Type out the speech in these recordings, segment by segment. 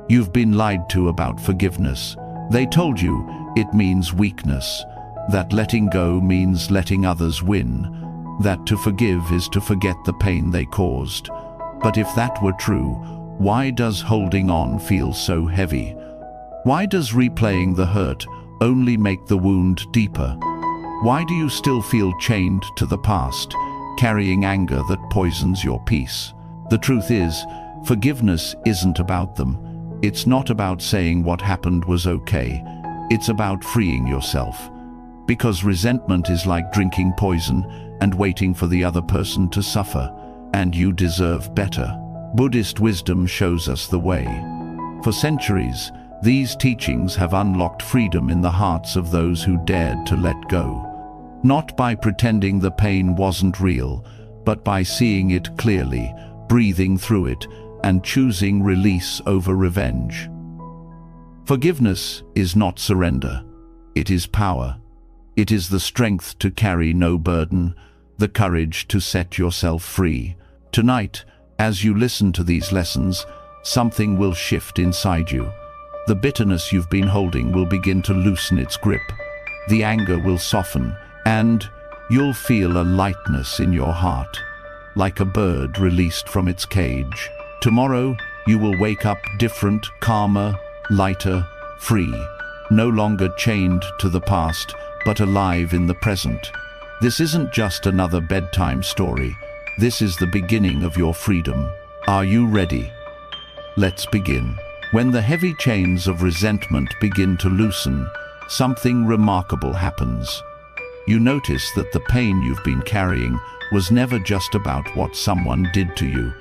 You've been lied to about forgiveness. They told you it means weakness, that letting go means letting others win, that to forgive is to forget the pain they caused. But if that were true, why does holding on feel so heavy? Why does replaying the hurt only make the wound deeper? Why do you still feel chained to the past, carrying anger that poisons your peace? The truth is, forgiveness isn't about them. It's not about saying what happened was okay. It's about freeing yourself. Because resentment is like drinking poison and waiting for the other person to suffer, and you deserve better. Buddhist wisdom shows us the way. For centuries, these teachings have unlocked freedom in the hearts of those who dared to let go. Not by pretending the pain wasn't real, but by seeing it clearly, breathing through it, and choosing release over revenge. Forgiveness is not surrender. It is power. It is the strength to carry no burden, the courage to set yourself free. Tonight, as you listen to these lessons, something will shift inside you. The bitterness you've been holding will begin to loosen its grip. The anger will soften, and you'll feel a lightness in your heart, like a bird released from its cage. Tomorrow, you will wake up different, calmer, lighter, free, no longer chained to the past, but alive in the present. This isn't just another bedtime story. This is the beginning of your freedom. Are you ready? Let's begin. When the heavy chains of resentment begin to loosen, something remarkable happens. You notice that the pain you've been carrying was never just about what someone did to you.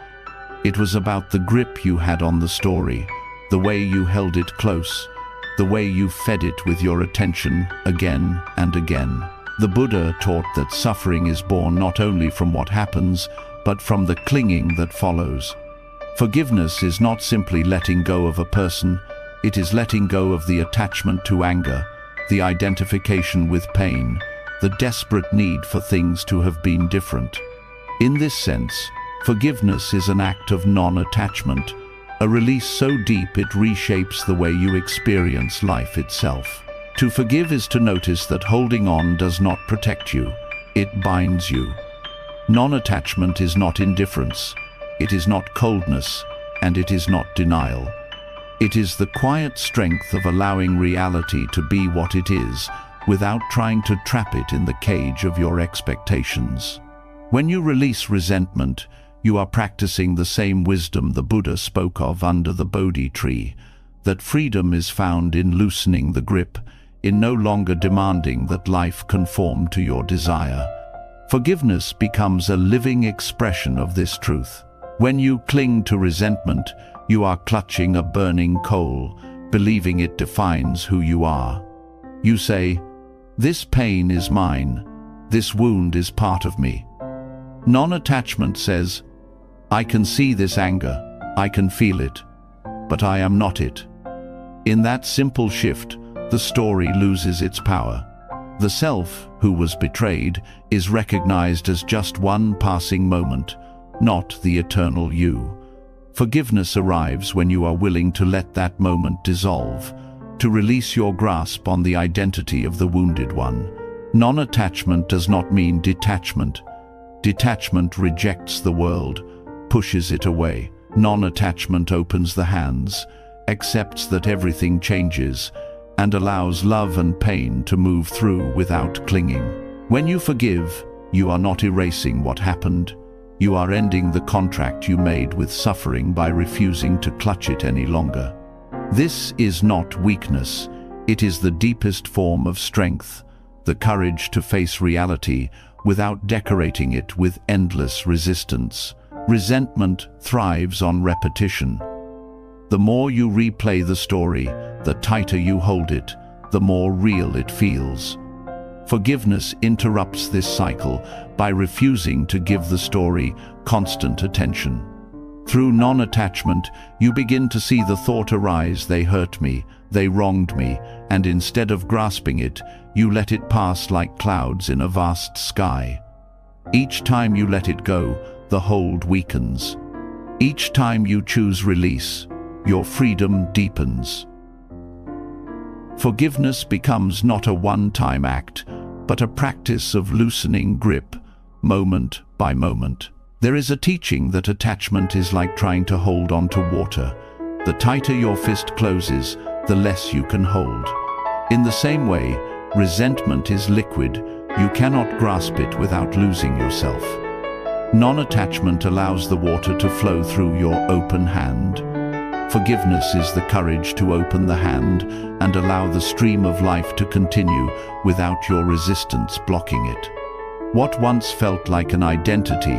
It was about the grip you had on the story, the way you held it close, the way you fed it with your attention again and again. The Buddha taught that suffering is born not only from what happens, but from the clinging that follows. Forgiveness is not simply letting go of a person, it is letting go of the attachment to anger, the identification with pain, the desperate need for things to have been different. In this sense, forgiveness is an act of non-attachment, a release so deep it reshapes the way you experience life itself. To forgive is to notice that holding on does not protect you, it binds you. Non-attachment is not indifference, it is not coldness, and it is not denial. It is the quiet strength of allowing reality to be what it is, without trying to trap it in the cage of your expectations. When you release resentment, you are practicing the same wisdom the Buddha spoke of under the Bodhi tree, that freedom is found in loosening the grip, in no longer demanding that life conform to your desire. Forgiveness becomes a living expression of this truth. When you cling to resentment, you are clutching a burning coal, believing it defines who you are. You say, "This pain is mine. This wound is part of me." Non-attachment says, "I can see this anger, I can feel it, but I am not it." In that simple shift, the story loses its power. The self, who was betrayed, is recognized as just one passing moment, not the eternal you. Forgiveness arrives when you are willing to let that moment dissolve, to release your grasp on the identity of the wounded one. Non-attachment does not mean detachment. Detachment rejects the world, pushes it away. Non-attachment opens the hands, accepts that everything changes, and allows love and pain to move through without clinging. When you forgive, you are not erasing what happened. You are ending the contract you made with suffering by refusing to clutch it any longer. This is not weakness. It is the deepest form of strength, the courage to face reality without decorating it with endless resistance. Resentment thrives on repetition. The more you replay the story, the tighter you hold it, the more real it feels. Forgiveness interrupts this cycle by refusing to give the story constant attention. Through non-attachment, you begin to see the thought arise, "They hurt me, they wronged me," and instead of grasping it, you let it pass like clouds in a vast sky. Each time you let it go, the hold weakens. Each time you choose release, your freedom deepens. Forgiveness becomes not a one-time act, but a practice of loosening grip, moment by moment. There is a teaching that attachment is like trying to hold on to water. The tighter your fist closes, the less you can hold. In the same way, resentment is liquid. You cannot grasp it without losing yourself. Non-attachment allows the water to flow through your open hand. Forgiveness is the courage to open the hand and allow the stream of life to continue without your resistance blocking it. What once felt like an identity,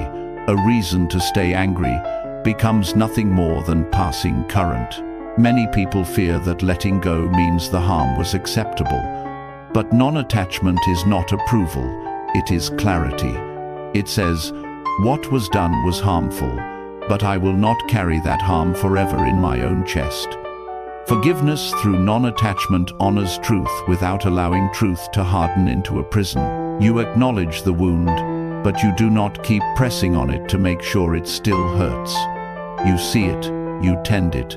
a reason to stay angry, becomes nothing more than passing current. Many people fear that letting go means the harm was acceptable. But non-attachment is not approval, it is clarity. It says, what was done was harmful, but I will not carry that harm forever in my own chest. Forgiveness through non-attachment honors truth without allowing truth to harden into a prison. You acknowledge the wound, but you do not keep pressing on it to make sure it still hurts. You see it, you tend it,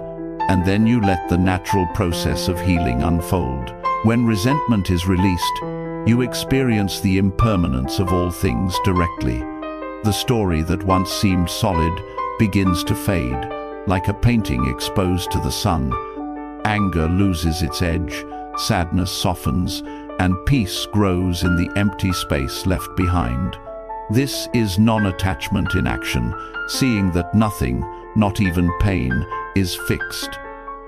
and then you let the natural process of healing unfold. When resentment is released, you experience the impermanence of all things directly. The story that once seemed solid begins to fade, like a painting exposed to the sun. Anger loses its edge, sadness softens, and peace grows in the empty space left behind. This is non-attachment in action, seeing that nothing, not even pain, is fixed.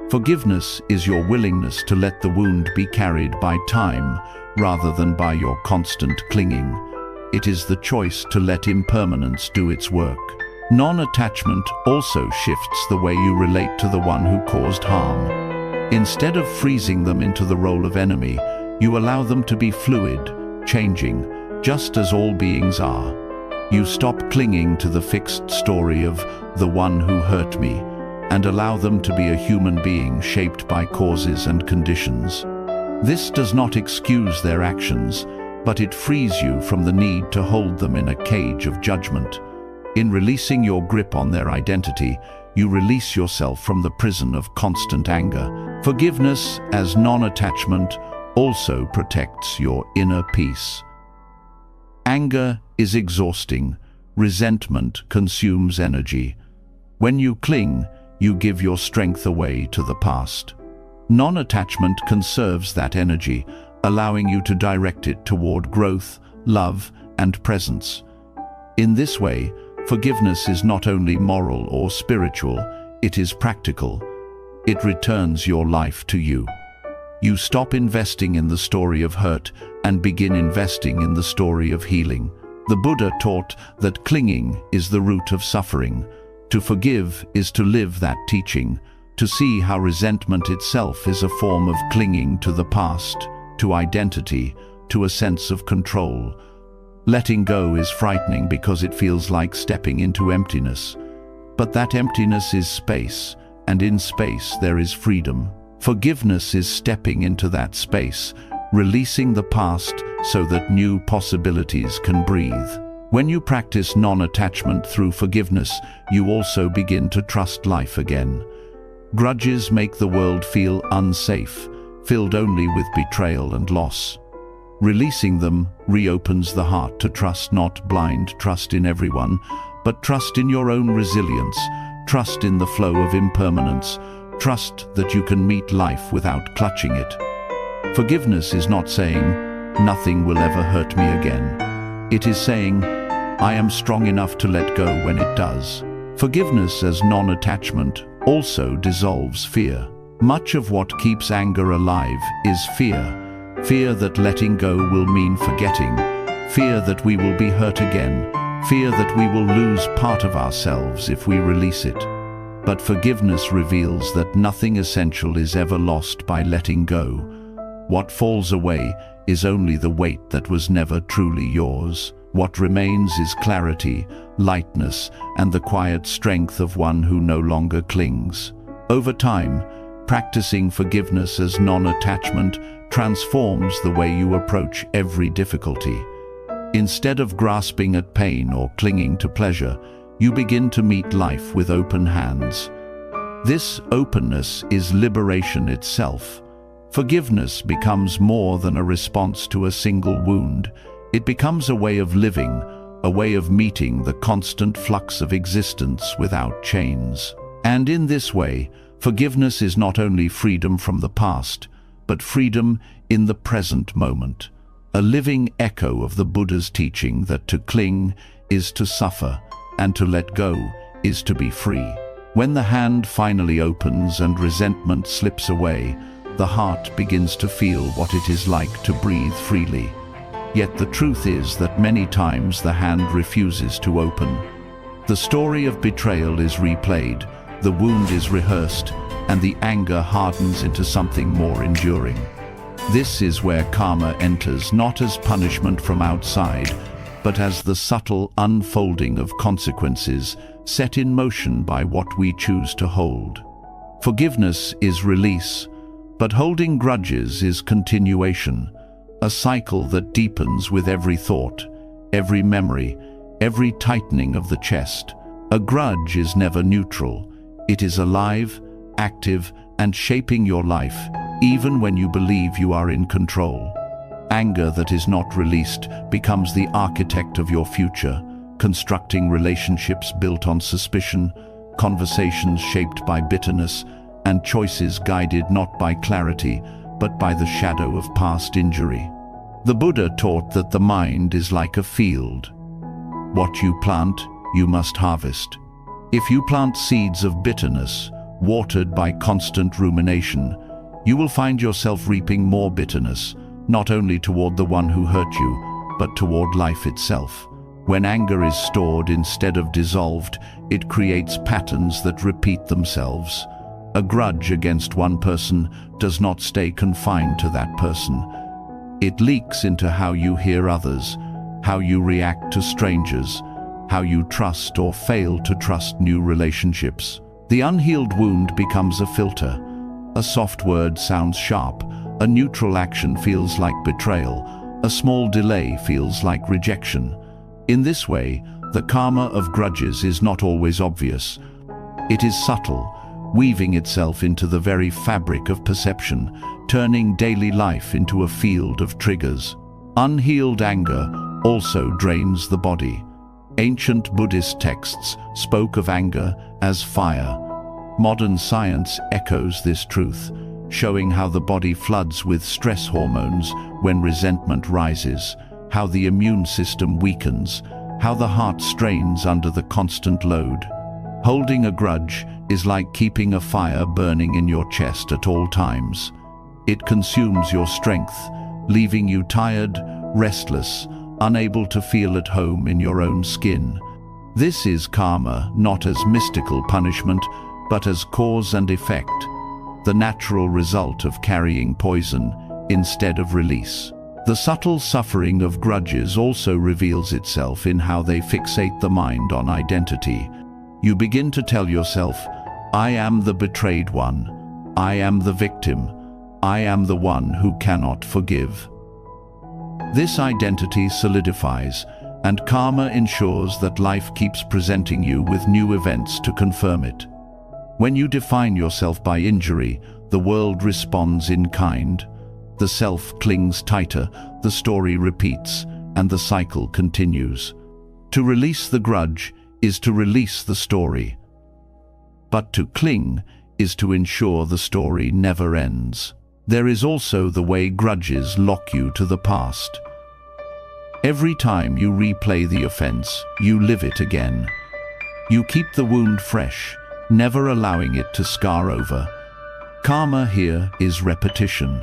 Forgiveness is your willingness to let the wound be carried by time rather than by your constant clinging. It is the choice to let impermanence do its work. Non-attachment also shifts the way you relate to the one who caused harm. Instead of freezing them into the role of enemy, you allow them to be fluid, changing, just as all beings are. You stop clinging to the fixed story of the one who hurt me, and allow them to be a human being shaped by causes and conditions. This does not excuse their actions, but it frees you from the need to hold them in a cage of judgment. In releasing your grip on their identity, you release yourself from the prison of constant anger. Forgiveness as non-attachment also protects your inner peace. Anger is exhausting. Resentment consumes energy. When you cling, you give your strength away to the past. Non-attachment conserves that energy, allowing you to direct it toward growth, love, and presence. In this way, forgiveness is not only moral or spiritual, it is practical. It returns your life to you. You stop investing in the story of hurt and begin investing in the story of healing. The Buddha taught that clinging is the root of suffering. To forgive is to live that teaching, to see how resentment itself is a form of clinging to the past, to identity, to a sense of control. Letting go is frightening because it feels like stepping into emptiness. But that emptiness is space, and in space there is freedom. Forgiveness is stepping into that space, releasing the past so that new possibilities can breathe. When you practice non-attachment through forgiveness, you also begin to trust life again. Grudges make the world feel unsafe, filled only with betrayal and loss. Releasing them reopens the heart to trust, not blind trust in everyone, but trust in your own resilience, trust in the flow of impermanence, trust that you can meet life without clutching it. Forgiveness is not saying, "Nothing will ever hurt me again." It is saying, "I am strong enough to let go when it does." Forgiveness as non-attachment also dissolves fear. Much of what keeps anger alive is fear. Fear that letting go will mean forgetting. Fear that we will be hurt again. Fear that we will lose part of ourselves if we release it. But forgiveness reveals that nothing essential is ever lost by letting go. What falls away is only the weight that was never truly yours. What remains is clarity, lightness, and the quiet strength of one who no longer clings. Over time, practicing forgiveness as non-attachment transforms the way you approach every difficulty. Instead of grasping at pain or clinging to pleasure, you begin to meet life with open hands. This openness is liberation itself. Forgiveness becomes more than a response to a single wound. It becomes a way of living, a way of meeting the constant flux of existence without chains. And in this way, forgiveness is not only freedom from the past, but freedom in the present moment. A living echo of the Buddha's teaching that to cling is to suffer, and to let go is to be free. When the hand finally opens and resentment slips away, the heart begins to feel what it is like to breathe freely. Yet the truth is that many times the hand refuses to open. The story of betrayal is replayed, the wound is rehearsed, and the anger hardens into something more enduring. This is where karma enters, not as punishment from outside, but as the subtle unfolding of consequences set in motion by what we choose to hold. Forgiveness is release, but holding grudges is continuation, a cycle that deepens with every thought, every memory, every tightening of the chest. A grudge is never neutral. It is alive, active, and shaping your life, even when you believe you are in control. Anger that is not released becomes the architect of your future, constructing relationships built on suspicion, conversations shaped by bitterness, and choices guided not by clarity, but by the shadow of past injury. The Buddha taught that the mind is like a field. What you plant, you must harvest. If you plant seeds of bitterness, watered by constant rumination, you will find yourself reaping more bitterness, not only toward the one who hurt you, but toward life itself. When anger is stored instead of dissolved, it creates patterns that repeat themselves. A grudge against one person does not stay confined to that person. It leaks into how you hear others, how you react to strangers, how you trust or fail to trust new relationships. The unhealed wound becomes a filter. A soft word sounds sharp, a neutral action feels like betrayal, a small delay feels like rejection. In this way, the karma of grudges is not always obvious. It is subtle, weaving itself into the very fabric of perception, turning daily life into a field of triggers. Unhealed anger also drains the body. Ancient Buddhist texts spoke of anger as fire. Modern science echoes this truth, showing how the body floods with stress hormones when resentment rises, how the immune system weakens, how the heart strains under the constant load. Holding a grudge is like keeping a fire burning in your chest at all times. It consumes your strength, leaving you tired, restless, unable to feel at home in your own skin. This is karma, not as mystical punishment, but as cause and effect, the natural result of carrying poison instead of release. The subtle suffering of grudges also reveals itself in how they fixate the mind on identity. You begin to tell yourself, I am the betrayed one, I am the victim, I am the one who cannot forgive. This identity solidifies, and karma ensures that life keeps presenting you with new events to confirm it. When you define yourself by injury, the world responds in kind. The self clings tighter, the story repeats, and the cycle continues. To release the grudge is to release the story. But to cling is to ensure the story never ends. There is also the way grudges lock you to the past. Every time you replay the offense, you live it again. You keep the wound fresh, never allowing it to scar over. Karma here is repetition,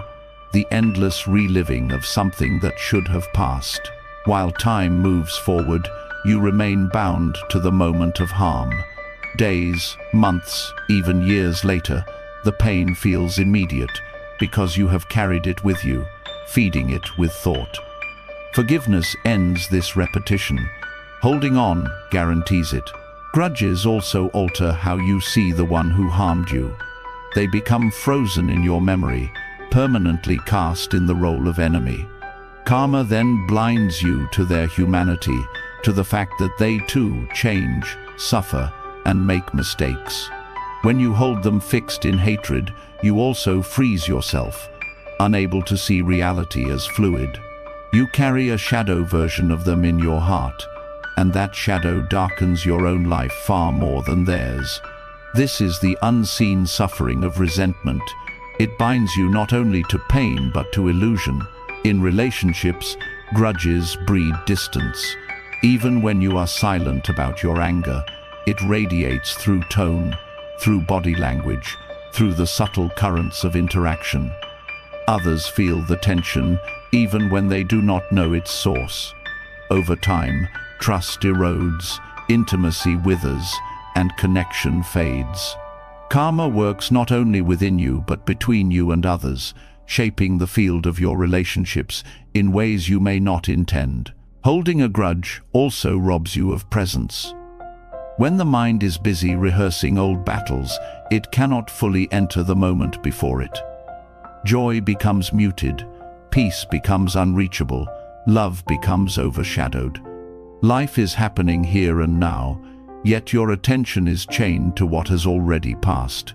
the endless reliving of something that should have passed. While time moves forward, you remain bound to the moment of harm. Days, months, even years later, the pain feels immediate because you have carried it with you, feeding it with thought. Forgiveness ends this repetition. Holding on guarantees it. Grudges also alter how you see the one who harmed you. They become frozen in your memory, permanently cast in the role of enemy. Karma then blinds you to their humanity, to the fact that they too change, suffer, and make mistakes. When you hold them fixed in hatred, you also freeze yourself, unable to see reality as fluid. You carry a shadow version of them in your heart, and that shadow darkens your own life far more than theirs. This is the unseen suffering of resentment. It binds you not only to pain but to illusion. In relationships, grudges breed distance. Even when you are silent about your anger, it radiates through tone, through body language, through the subtle currents of interaction. Others feel the tension even when they do not know its source. Over time, trust erodes, intimacy withers, and connection fades. Karma works not only within you but between you and others, shaping the field of your relationships in ways you may not intend. Holding a grudge also robs you of presence. When the mind is busy rehearsing old battles, it cannot fully enter the moment before it. Joy becomes muted, peace becomes unreachable, love becomes overshadowed. Life is happening here and now, yet your attention is chained to what has already passed.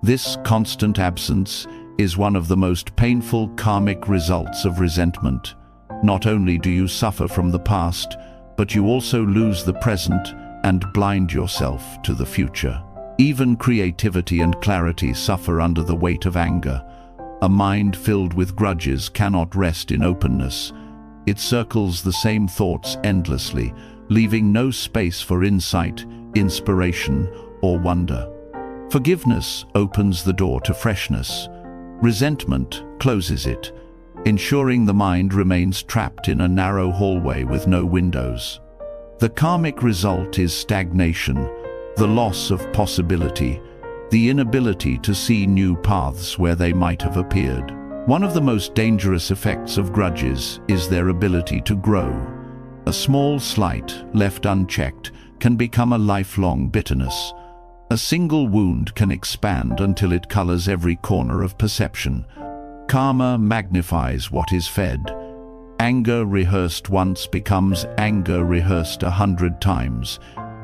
This constant absence is one of the most painful karmic results of resentment. Not only do you suffer from the past, but you also lose the present and blind yourself to the future. Even creativity and clarity suffer under the weight of anger. A mind filled with grudges cannot rest in openness. It circles the same thoughts endlessly, leaving no space for insight, inspiration, or wonder. Forgiveness opens the door to freshness. Resentment closes it, ensuring the mind remains trapped in a narrow hallway with no windows. The karmic result is stagnation, the loss of possibility, the inability to see new paths where they might have appeared. One of the most dangerous effects of grudges is their ability to grow. A small slight, left unchecked, can become a lifelong bitterness. A single wound can expand until it colors every corner of perception. Karma magnifies what is fed. Anger rehearsed once becomes anger rehearsed 100 times.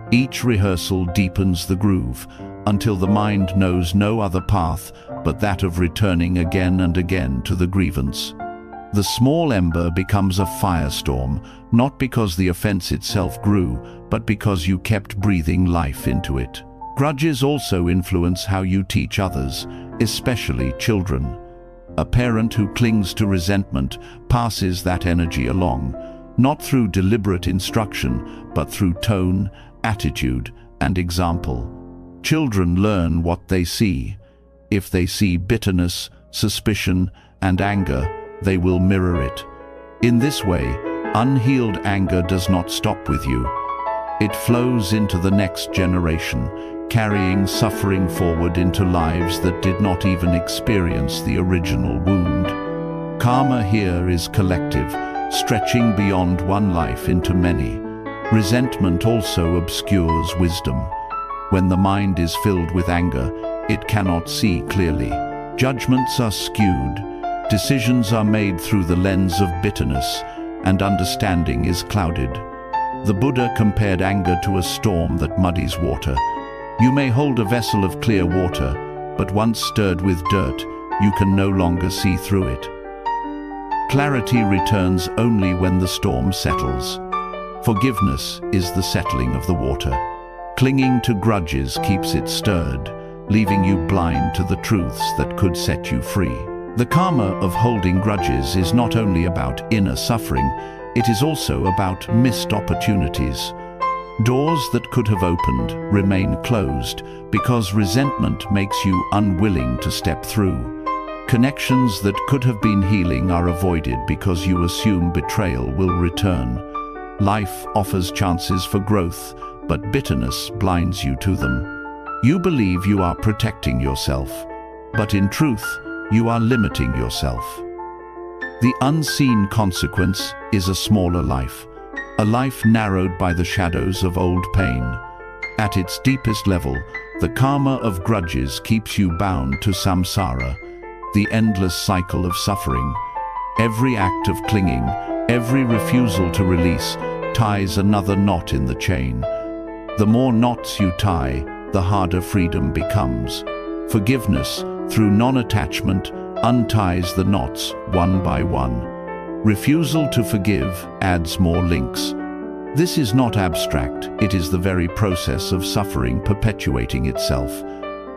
Each rehearsal deepens the groove, until the mind knows no other path but that of returning again and again to the grievance. The small ember becomes a firestorm, not because the offense itself grew, but because you kept breathing life into it. Grudges also influence how you teach others, especially children. A parent who clings to resentment passes that energy along, not through deliberate instruction, but through tone, attitude, and example. Children learn what they see. If they see bitterness, suspicion, and anger, they will mirror it. In this way, unhealed anger does not stop with you. It flows into the next generation, carrying suffering forward into lives that did not even experience the original wound. Karma here is collective, stretching beyond one life into many. Resentment also obscures wisdom. When the mind is filled with anger, it cannot see clearly. Judgments are skewed, decisions are made through the lens of bitterness, and understanding is clouded. The Buddha compared anger to a storm that muddies water. You may hold a vessel of clear water, but once stirred with dirt, you can no longer see through it. Clarity returns only when the storm settles. Forgiveness is the settling of the water. Clinging to grudges keeps it stirred, leaving you blind to the truths that could set you free. The karma of holding grudges is not only about inner suffering, it is also about missed opportunities. Doors that could have opened remain closed because resentment makes you unwilling to step through. Connections that could have been healing are avoided because you assume betrayal will return. Life offers chances for growth, but bitterness blinds you to them. You believe you are protecting yourself, but in truth, you are limiting yourself. The unseen consequence is a smaller life, a life narrowed by the shadows of old pain. At its deepest level, the karma of grudges keeps you bound to samsara, the endless cycle of suffering. Every act of clinging, Every refusal to release ties another knot in the chain. The more knots you tie, the harder freedom becomes. Forgiveness, through non-attachment, unties the knots one by one. Refusal to forgive adds more links. This is not abstract, it is the very process of suffering perpetuating itself.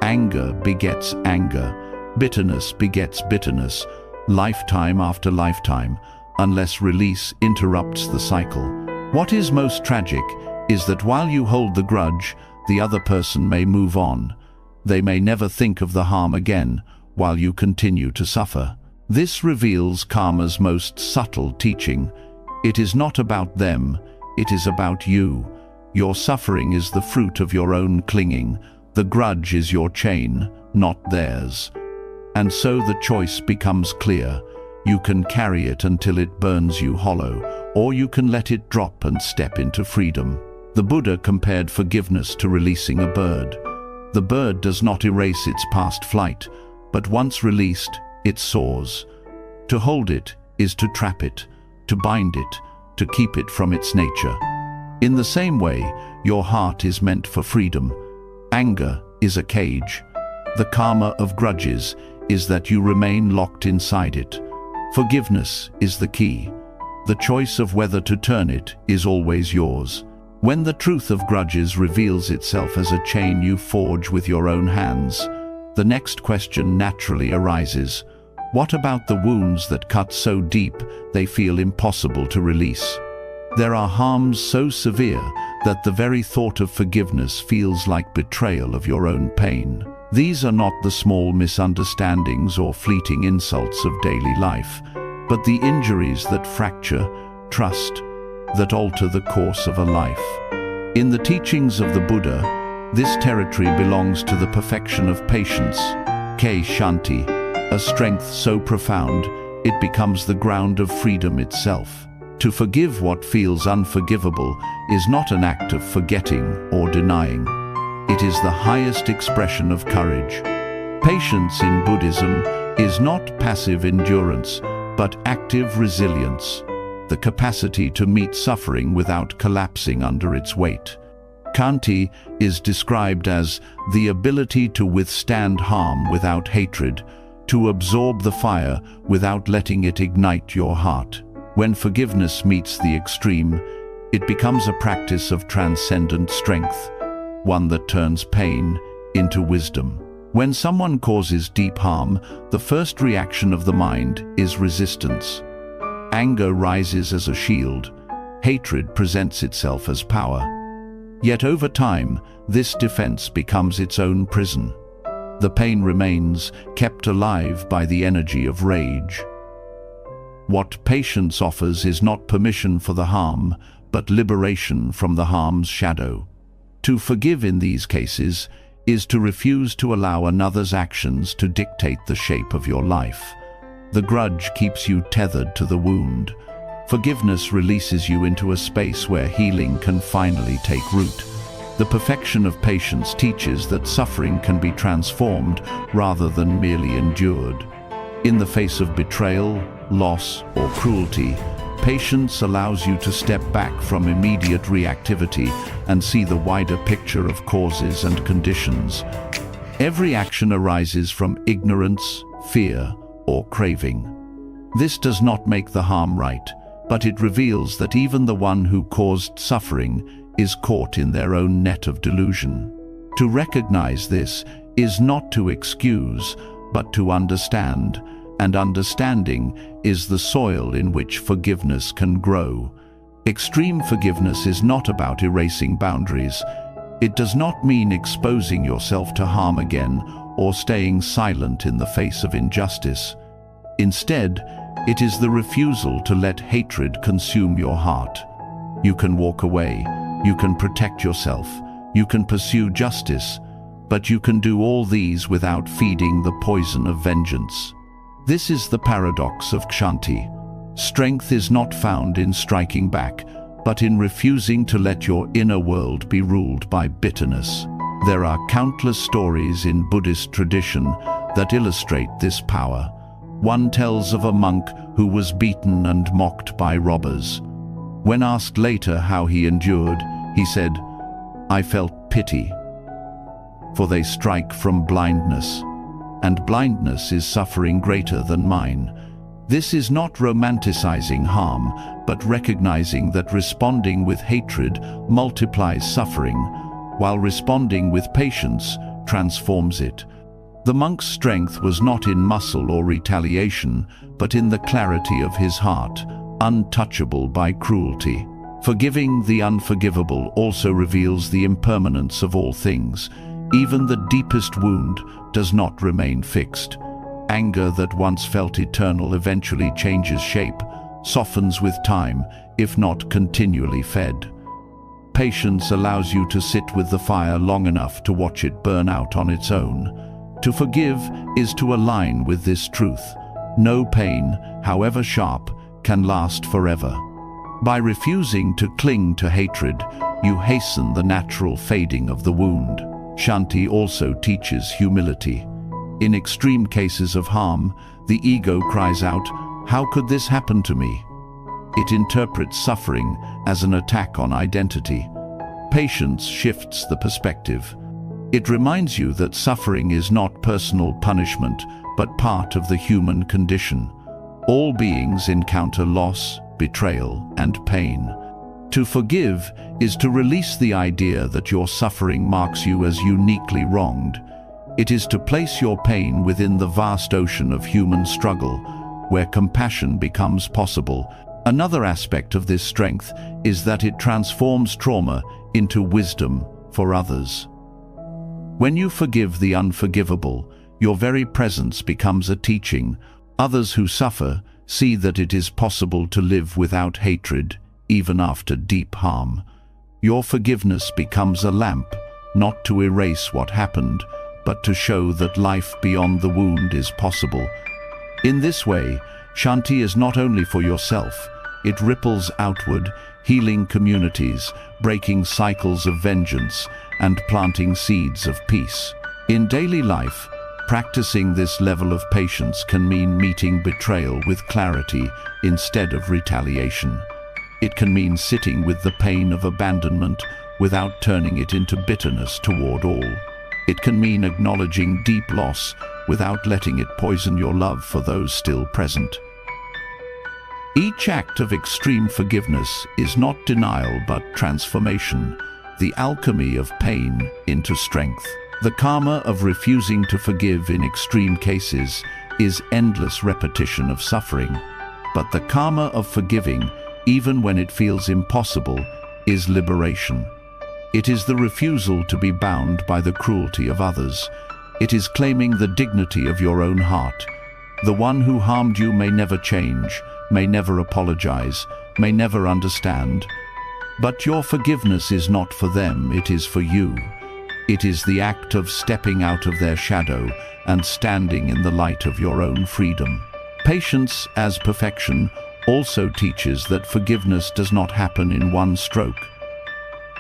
Anger begets anger, bitterness begets bitterness, lifetime after lifetime, unless release interrupts the cycle. What is most tragic is that while you hold the grudge, the other person may move on. They may never think of the harm again, while you continue to suffer. This reveals karma's most subtle teaching. It is not about them, it is about you. Your suffering is the fruit of your own clinging. The grudge is your chain, not theirs. And so the choice becomes clear. You can carry it until it burns you hollow, or you can let it drop and step into freedom. The Buddha compared forgiveness to releasing a bird. The bird does not erase its past flight, but once released, it soars. To hold it is to trap it, to bind it, to keep it from its nature. In the same way, your heart is meant for freedom. Anger is a cage. The karma of grudges is that you remain locked inside it. Forgiveness is the key. The choice of whether to turn it is always yours. When the truth of grudges reveals itself as a chain you forge with your own hands, the next question naturally arises. What about the wounds that cut so deep they feel impossible to release? There are harms so severe that the very thought of forgiveness feels like betrayal of your own pain. These are not the small misunderstandings or fleeting insults of daily life, but the injuries that fracture trust, that alter the course of a life. In the teachings of the Buddha, this territory belongs to the perfection of patience, Shanti, a strength so profound it becomes the ground of freedom itself. To forgive what feels unforgivable is not an act of forgetting or denying. It is the highest expression of courage. Patience in Buddhism is not passive endurance, but active resilience, the capacity to meet suffering without collapsing under its weight. Khanti is described as the ability to withstand harm without hatred, to absorb the fire without letting it ignite your heart. When forgiveness meets the extreme, it becomes a practice of transcendent strength, one that turns pain into wisdom. When someone causes deep harm, the first reaction of the mind is resistance. Anger rises as a shield. Hatred presents itself as power. Yet over time, this defense becomes its own prison. The pain remains, kept alive by the energy of rage. What patience offers is not permission for the harm, but liberation from the harm's shadow. To forgive in these cases is to refuse to allow another's actions to dictate the shape of your life. The grudge keeps you tethered to the wound. Forgiveness releases you into a space where healing can finally take root. The perfection of patience teaches that suffering can be transformed rather than merely endured. In the face of betrayal, loss, or cruelty, patience allows you to step back from immediate reactivity and see the wider picture of causes and conditions. Every action arises from ignorance, fear, or craving. This does not make the harm right, but it reveals that even the one who caused suffering is caught in their own net of delusion. To recognize this is not to excuse, but to understand, and understanding is the soil in which forgiveness can grow. Extreme forgiveness is not about erasing boundaries. It does not mean exposing yourself to harm again or staying silent in the face of injustice. Instead, it is the refusal to let hatred consume your heart. You can walk away, you can protect yourself, you can pursue justice, but you can do all these without feeding the poison of vengeance. This is the paradox of Kshanti. Strength is not found in striking back, but in refusing to let your inner world be ruled by bitterness. There are countless stories in Buddhist tradition that illustrate this power. One tells of a monk who was beaten and mocked by robbers. When asked later how he endured, he said, "I felt pity, for they strike from blindness, and blindness is suffering greater than mine." This is not romanticizing harm, but recognizing that responding with hatred multiplies suffering, while responding with patience transforms it. The monk's strength was not in muscle or retaliation, but in the clarity of his heart, untouchable by cruelty. Forgiving the unforgivable also reveals the impermanence of all things. Even the deepest wound does not remain fixed. Anger that once felt eternal eventually changes shape, softens with time, if not continually fed. Patience allows you to sit with the fire long enough to watch it burn out on its own. To forgive is to align with this truth. No pain, however sharp, can last forever. By refusing to cling to hatred, you hasten the natural fading of the wound. Shanti also teaches humility. In extreme cases of harm, the ego cries out, "How could this happen to me?" It interprets suffering as an attack on identity. Patience shifts the perspective. It reminds you that suffering is not personal punishment, but part of the human condition. All beings encounter loss, betrayal, and pain. To forgive is to release the idea that your suffering marks you as uniquely wronged. It is to place your pain within the vast ocean of human struggle, where compassion becomes possible. Another aspect of this strength is that it transforms trauma into wisdom for others. When you forgive the unforgivable, your very presence becomes a teaching. Others who suffer see that it is possible to live without hatred, even after deep harm. Your forgiveness becomes a lamp, not to erase what happened, but to show that life beyond the wound is possible. In this way, Shanti is not only for yourself, it ripples outward, healing communities, breaking cycles of vengeance, and planting seeds of peace. In daily life, practicing this level of patience can mean meeting betrayal with clarity instead of retaliation. It can mean sitting with the pain of abandonment without turning it into bitterness toward all. It can mean acknowledging deep loss without letting it poison your love for those still present. Each act of extreme forgiveness is not denial but transformation, the alchemy of pain into strength. The karma of refusing to forgive in extreme cases is endless repetition of suffering, but the karma of forgiving, even when it feels impossible, is liberation. It is the refusal to be bound by the cruelty of others. It is claiming the dignity of your own heart. The one who harmed you may never change, may never apologize, may never understand. But your forgiveness is not for them, it is for you. It is the act of stepping out of their shadow and standing in the light of your own freedom. Patience as perfection also teaches that forgiveness does not happen in one stroke.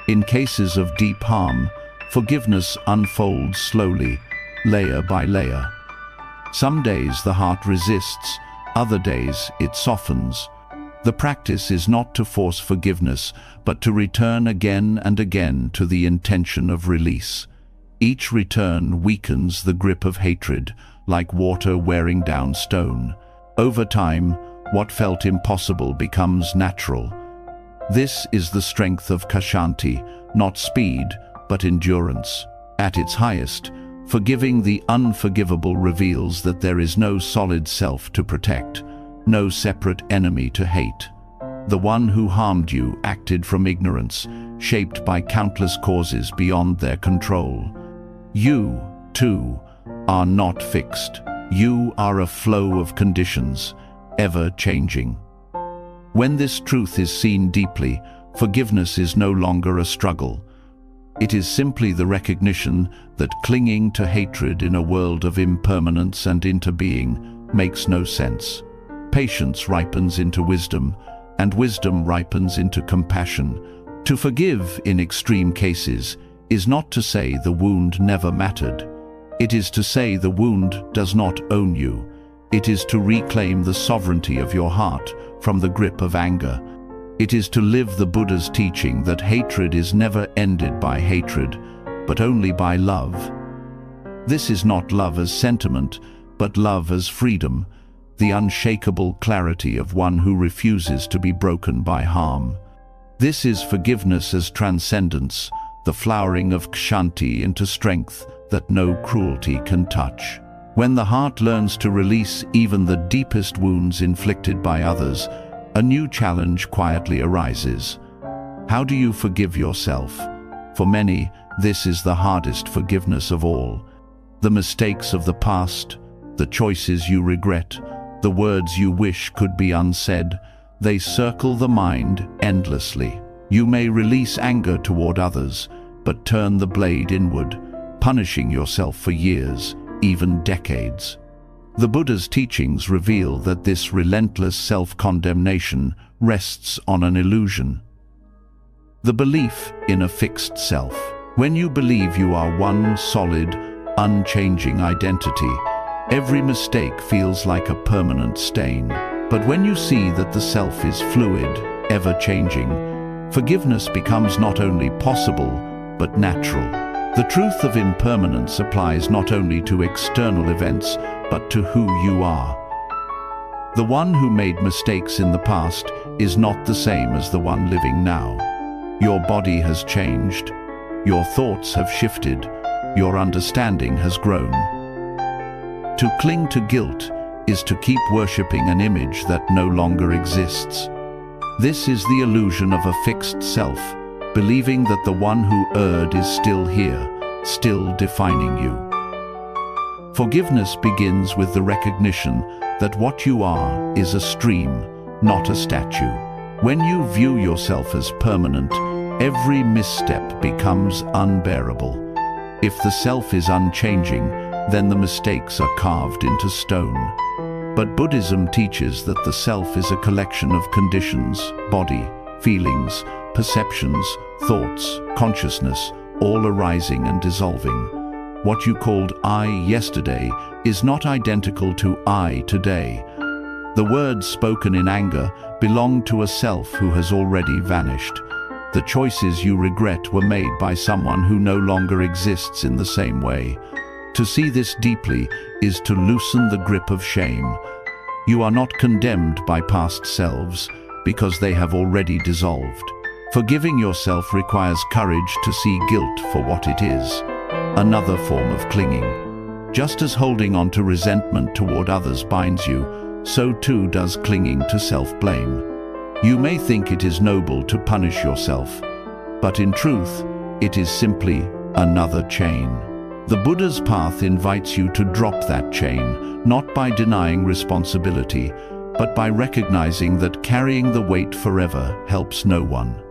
In cases of deep harm, forgiveness unfolds slowly, layer by layer. Some days the heart resists, other days it softens. The practice is not to force forgiveness, but to return again and again to the intention of release. Each return weakens the grip of hatred, like water wearing down stone. Over time, what felt impossible becomes natural. This is the strength of Kshanti, not speed, but endurance. At its highest, forgiving the unforgivable reveals that there is no solid self to protect, no separate enemy to hate. The one who harmed you acted from ignorance, shaped by countless causes beyond their control. You, too, are not fixed. You are a flow of conditions, ever changing. When this truth is seen deeply, forgiveness is no longer a struggle. It is simply the recognition that clinging to hatred in a world of impermanence and interbeing makes no sense. Patience ripens into wisdom, and wisdom ripens into compassion. To forgive in extreme cases is not to say the wound never mattered. It is to say the wound does not own you. It is to reclaim the sovereignty of your heart from the grip of anger. It is to live the Buddha's teaching that hatred is never ended by hatred, but only by love. This is not love as sentiment, but love as freedom, the unshakable clarity of one who refuses to be broken by harm. This is forgiveness as transcendence, the flowering of kshanti into strength that no cruelty can touch. When the heart learns to release even the deepest wounds inflicted by others, a new challenge quietly arises. How do you forgive yourself? For many, this is the hardest forgiveness of all. The mistakes of the past, the choices you regret, the words you wish could be unsaid, they circle the mind endlessly. You may release anger toward others, but turn the blade inward, punishing yourself for years, even decades. The Buddha's teachings reveal that this relentless self-condemnation rests on an illusion. The belief in a fixed self. When you believe you are one solid, unchanging identity, every mistake feels like a permanent stain. But when you see that the self is fluid, ever-changing, forgiveness becomes not only possible, but natural. The truth of impermanence applies not only to external events, but to who you are. The one who made mistakes in the past is not the same as the one living now. Your body has changed, your thoughts have shifted, your understanding has grown. To cling to guilt is to keep worshipping an image that no longer exists. This is the illusion of a fixed self, believing that the one who erred is still here, still defining you. Forgiveness begins with the recognition that what you are is a stream, not a statue. When you view yourself as permanent, every misstep becomes unbearable. If the self is unchanging, then the mistakes are carved into stone. But Buddhism teaches that the self is a collection of conditions, body, feelings, perceptions, thoughts, consciousness, all arising and dissolving. What you called I yesterday is not identical to I today. The words spoken in anger belong to a self who has already vanished. The choices you regret were made by someone who no longer exists in the same way. To see this deeply is to loosen the grip of shame. You are not condemned by past selves because they have already dissolved. Forgiving yourself requires courage to see guilt for what it is, another form of clinging. Just as holding on to resentment toward others binds you, so too does clinging to self-blame. You may think it is noble to punish yourself, but in truth, it is simply another chain. The Buddha's path invites you to drop that chain, not by denying responsibility, but by recognizing that carrying the weight forever helps no one.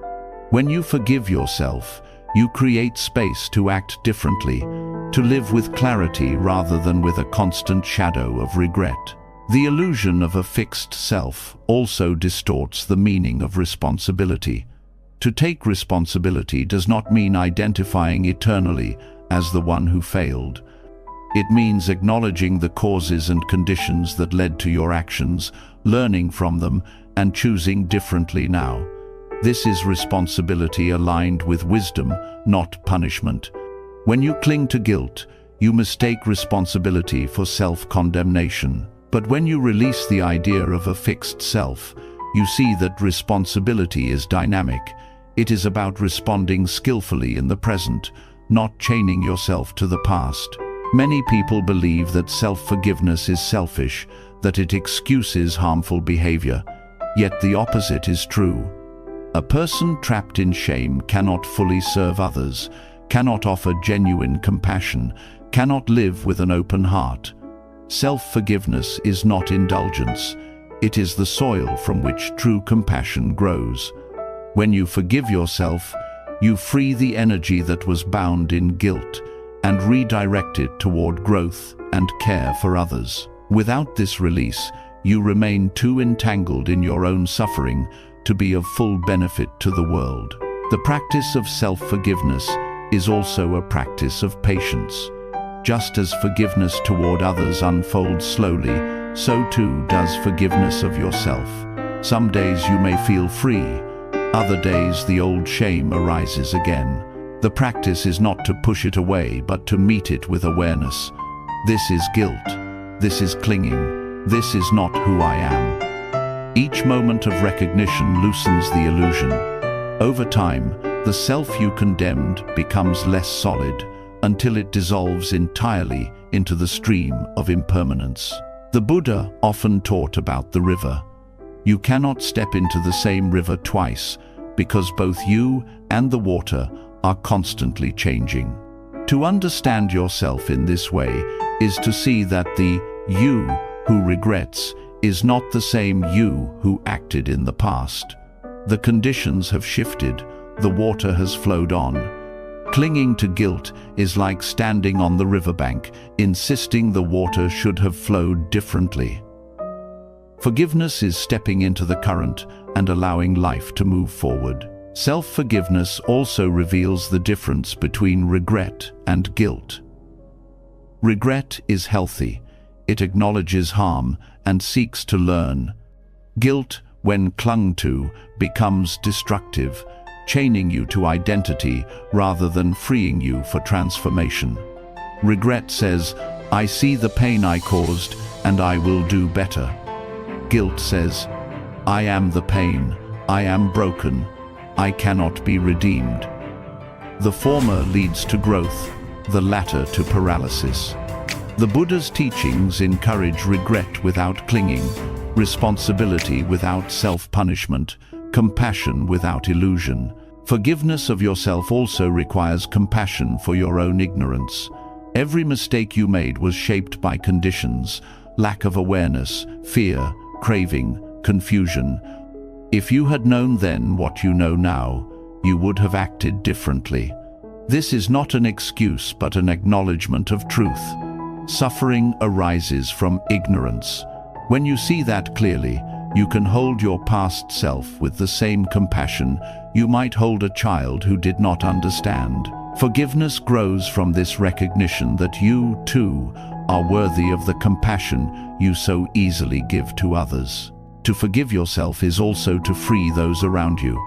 When you forgive yourself, you create space to act differently, to live with clarity rather than with a constant shadow of regret. The illusion of a fixed self also distorts the meaning of responsibility. To take responsibility does not mean identifying eternally as the one who failed. It means acknowledging the causes and conditions that led to your actions, learning from them, and choosing differently now. This is responsibility aligned with wisdom, not punishment. When you cling to guilt, you mistake responsibility for self-condemnation. But when you release the idea of a fixed self, you see that responsibility is dynamic. It is about responding skillfully in the present, not chaining yourself to the past. Many people believe that self-forgiveness is selfish, that it excuses harmful behavior. Yet the opposite is true. A person trapped in shame cannot fully serve others, cannot offer genuine compassion, cannot live with an open heart. Self-forgiveness is not indulgence. It is the soil from which true compassion grows. When you forgive yourself, you free the energy that was bound in guilt and redirect it toward growth and care for others. Without this release, you remain too entangled in your own suffering to be of full benefit to the world. The practice of self-forgiveness is also a practice of patience. Just as forgiveness toward others unfolds slowly, so too does forgiveness of yourself. Some days you may feel free, other days the old shame arises again. The practice is not to push it away, but to meet it with awareness. This is guilt. This is clinging. This is not who I am. Each moment of recognition loosens the illusion. Over time, the self you condemned becomes less solid until it dissolves entirely into the stream of impermanence. The Buddha often taught about the river. You cannot step into the same river twice because both you and the water are constantly changing. To understand yourself in this way is to see that the you who regrets is not the same you who acted in the past. The conditions have shifted, the water has flowed on. Clinging to guilt is like standing on the riverbank, insisting the water should have flowed differently. Forgiveness is stepping into the current and allowing life to move forward. Self-forgiveness also reveals the difference between regret and guilt. Regret is healthy. It acknowledges harm and seeks to learn. Guilt, when clung to, becomes destructive, chaining you to identity rather than freeing you for transformation. Regret says, I see the pain I caused and I will do better. Guilt says, I am the pain, I am broken, I cannot be redeemed. The former leads to growth, the latter to paralysis. The Buddha's teachings encourage regret without clinging, responsibility without self-punishment, compassion without illusion. Forgiveness of yourself also requires compassion for your own ignorance. Every mistake you made was shaped by conditions, lack of awareness, fear, craving, confusion. If you had known then what you know now, you would have acted differently. This is not an excuse but an acknowledgement of truth. Suffering arises from ignorance. When you see that clearly, you can hold your past self with the same compassion you might hold a child who did not understand. Forgiveness grows from this recognition that you, too, are worthy of the compassion you so easily give to others. To forgive yourself is also to free those around you.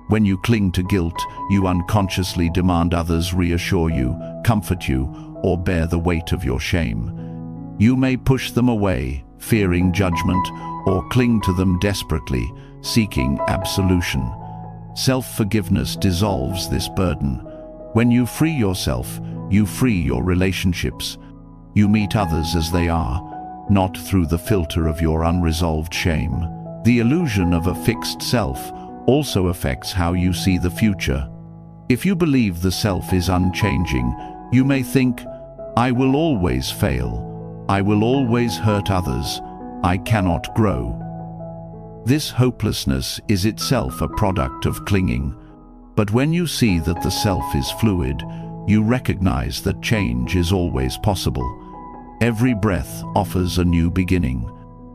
When you cling to guilt, you unconsciously demand others reassure you, comfort you, or bear the weight of your shame. You may push them away, fearing judgment, or cling to them desperately, seeking absolution. Self-forgiveness dissolves this burden. When you free yourself, you free your relationships. You meet others as they are, not through the filter of your unresolved shame. The illusion of a fixed self also affects how you see the future. If you believe the self is unchanging, you may think, I will always fail. I will always hurt others. I cannot grow. This hopelessness is itself a product of clinging. But when you see that the self is fluid, you recognize that change is always possible. Every breath offers a new beginning.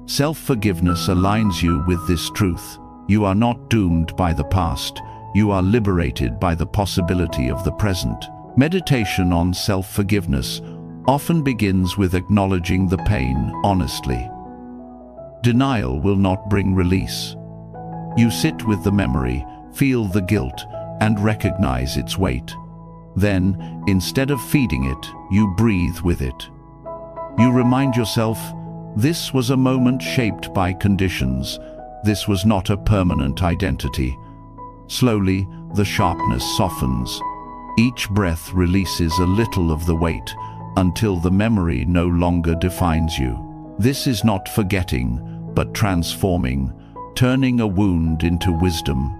Self-forgiveness aligns you with this truth. You are not doomed by the past. You are liberated by the possibility of the present. Meditation on self-forgiveness often begins with acknowledging the pain honestly. Denial will not bring release. You sit with the memory, feel the guilt, and recognize its weight. Then, instead of feeding it, you breathe with it. You remind yourself, this was a moment shaped by conditions. This was not a permanent identity. Slowly, the sharpness softens. Each breath releases a little of the weight until the memory no longer defines you. This is not forgetting, but transforming, turning a wound into wisdom.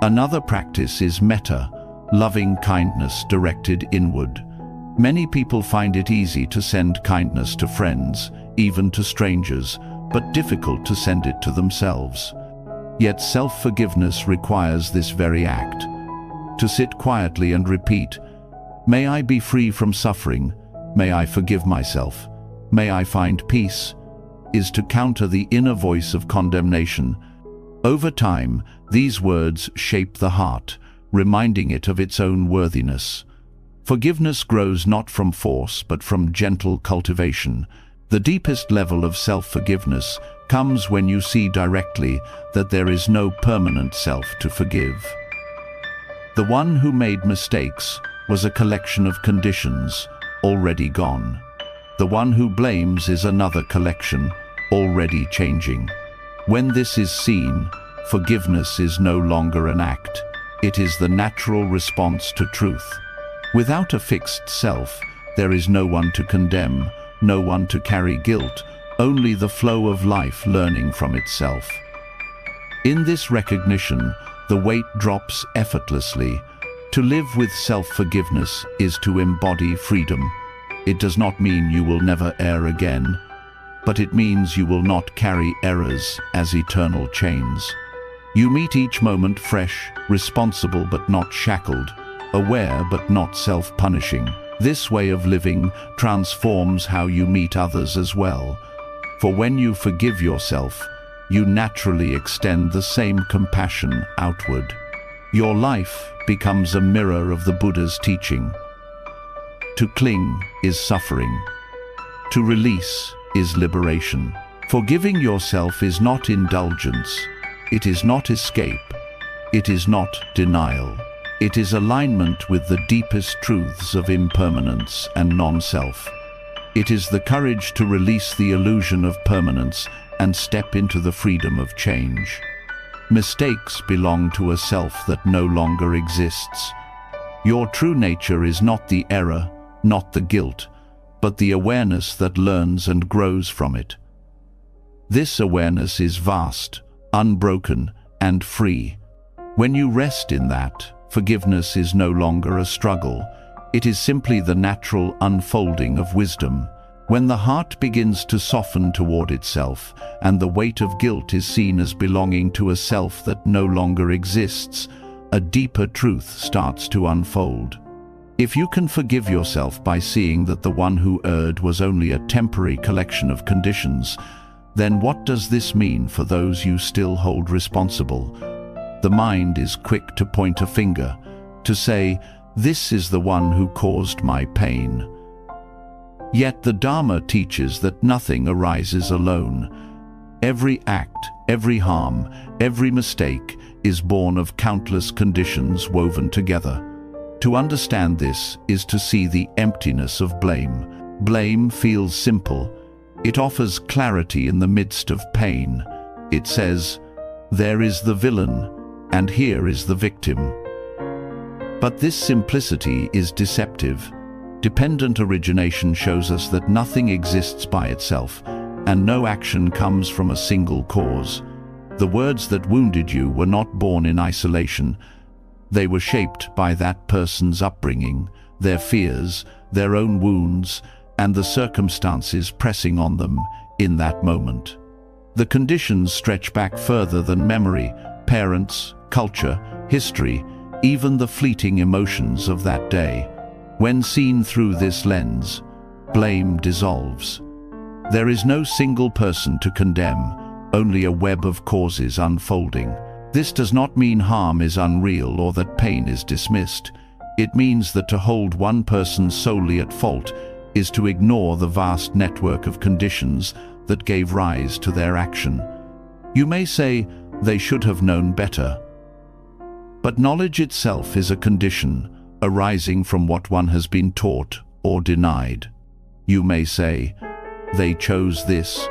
Another practice is metta, loving kindness directed inward. Many people find it easy to send kindness to friends, even to strangers, but difficult to send it to themselves. Yet self-forgiveness requires this very act. To sit quietly and repeat, may I be free from suffering, may I forgive myself, may I find peace, is to counter the inner voice of condemnation. Over time, these words shape the heart, reminding it of its own worthiness. Forgiveness grows not from force, but from gentle cultivation. The deepest level of self-forgiveness comes when you see directly that there is no permanent self to forgive. The one who made mistakes was a collection of conditions, already gone. The one who blames is another collection, already changing. When this is seen, forgiveness is no longer an act. It is the natural response to truth. Without a fixed self, there is no one to condemn, no one to carry guilt, only the flow of life learning from itself. In this recognition, the weight drops effortlessly. To live with self-forgiveness is to embody freedom. It does not mean you will never err again, but it means you will not carry errors as eternal chains. You meet each moment fresh, responsible but not shackled, aware but not self-punishing. This way of living transforms how you meet others as well. For when you forgive yourself, you naturally extend the same compassion outward. Your life becomes a mirror of the Buddha's teaching. To cling is suffering. To release is liberation. Forgiving yourself is not indulgence. It is not escape. It is not denial. It is alignment with the deepest truths of impermanence and non-self. It is the courage to release the illusion of permanence and step into the freedom of change. Mistakes belong to a self that no longer exists. Your true nature is not the error, not the guilt, but the awareness that learns and grows from it. This awareness is vast, unbroken, and free. When you rest in that, forgiveness is no longer a struggle. It is simply the natural unfolding of wisdom. When the heart begins to soften toward itself, and the weight of guilt is seen as belonging to a self that no longer exists, a deeper truth starts to unfold. If you can forgive yourself by seeing that the one who erred was only a temporary collection of conditions, then what does this mean for those you still hold responsible? The mind is quick to point a finger, to say, "This is the one who caused my pain." Yet the Dharma teaches that nothing arises alone. Every act, every harm, every mistake is born of countless conditions woven together. To understand this is to see the emptiness of blame. Blame feels simple. It offers clarity in the midst of pain. It says, "There is the villain, and here is the victim." But this simplicity is deceptive. Dependent origination shows us that nothing exists by itself, and no action comes from a single cause. The words that wounded you were not born in isolation. They were shaped by that person's upbringing, their fears, their own wounds, and the circumstances pressing on them in that moment. The conditions stretch back further than memory, parents, culture, history, even the fleeting emotions of that day. When seen through this lens, blame dissolves. There is no single person to condemn, only a web of causes unfolding. This does not mean harm is unreal or that pain is dismissed. It means that to hold one person solely at fault is to ignore the vast network of conditions that gave rise to their action. You may say, they should have known better. But knowledge itself is a condition arising from what one has been taught or denied. You may say, they chose this,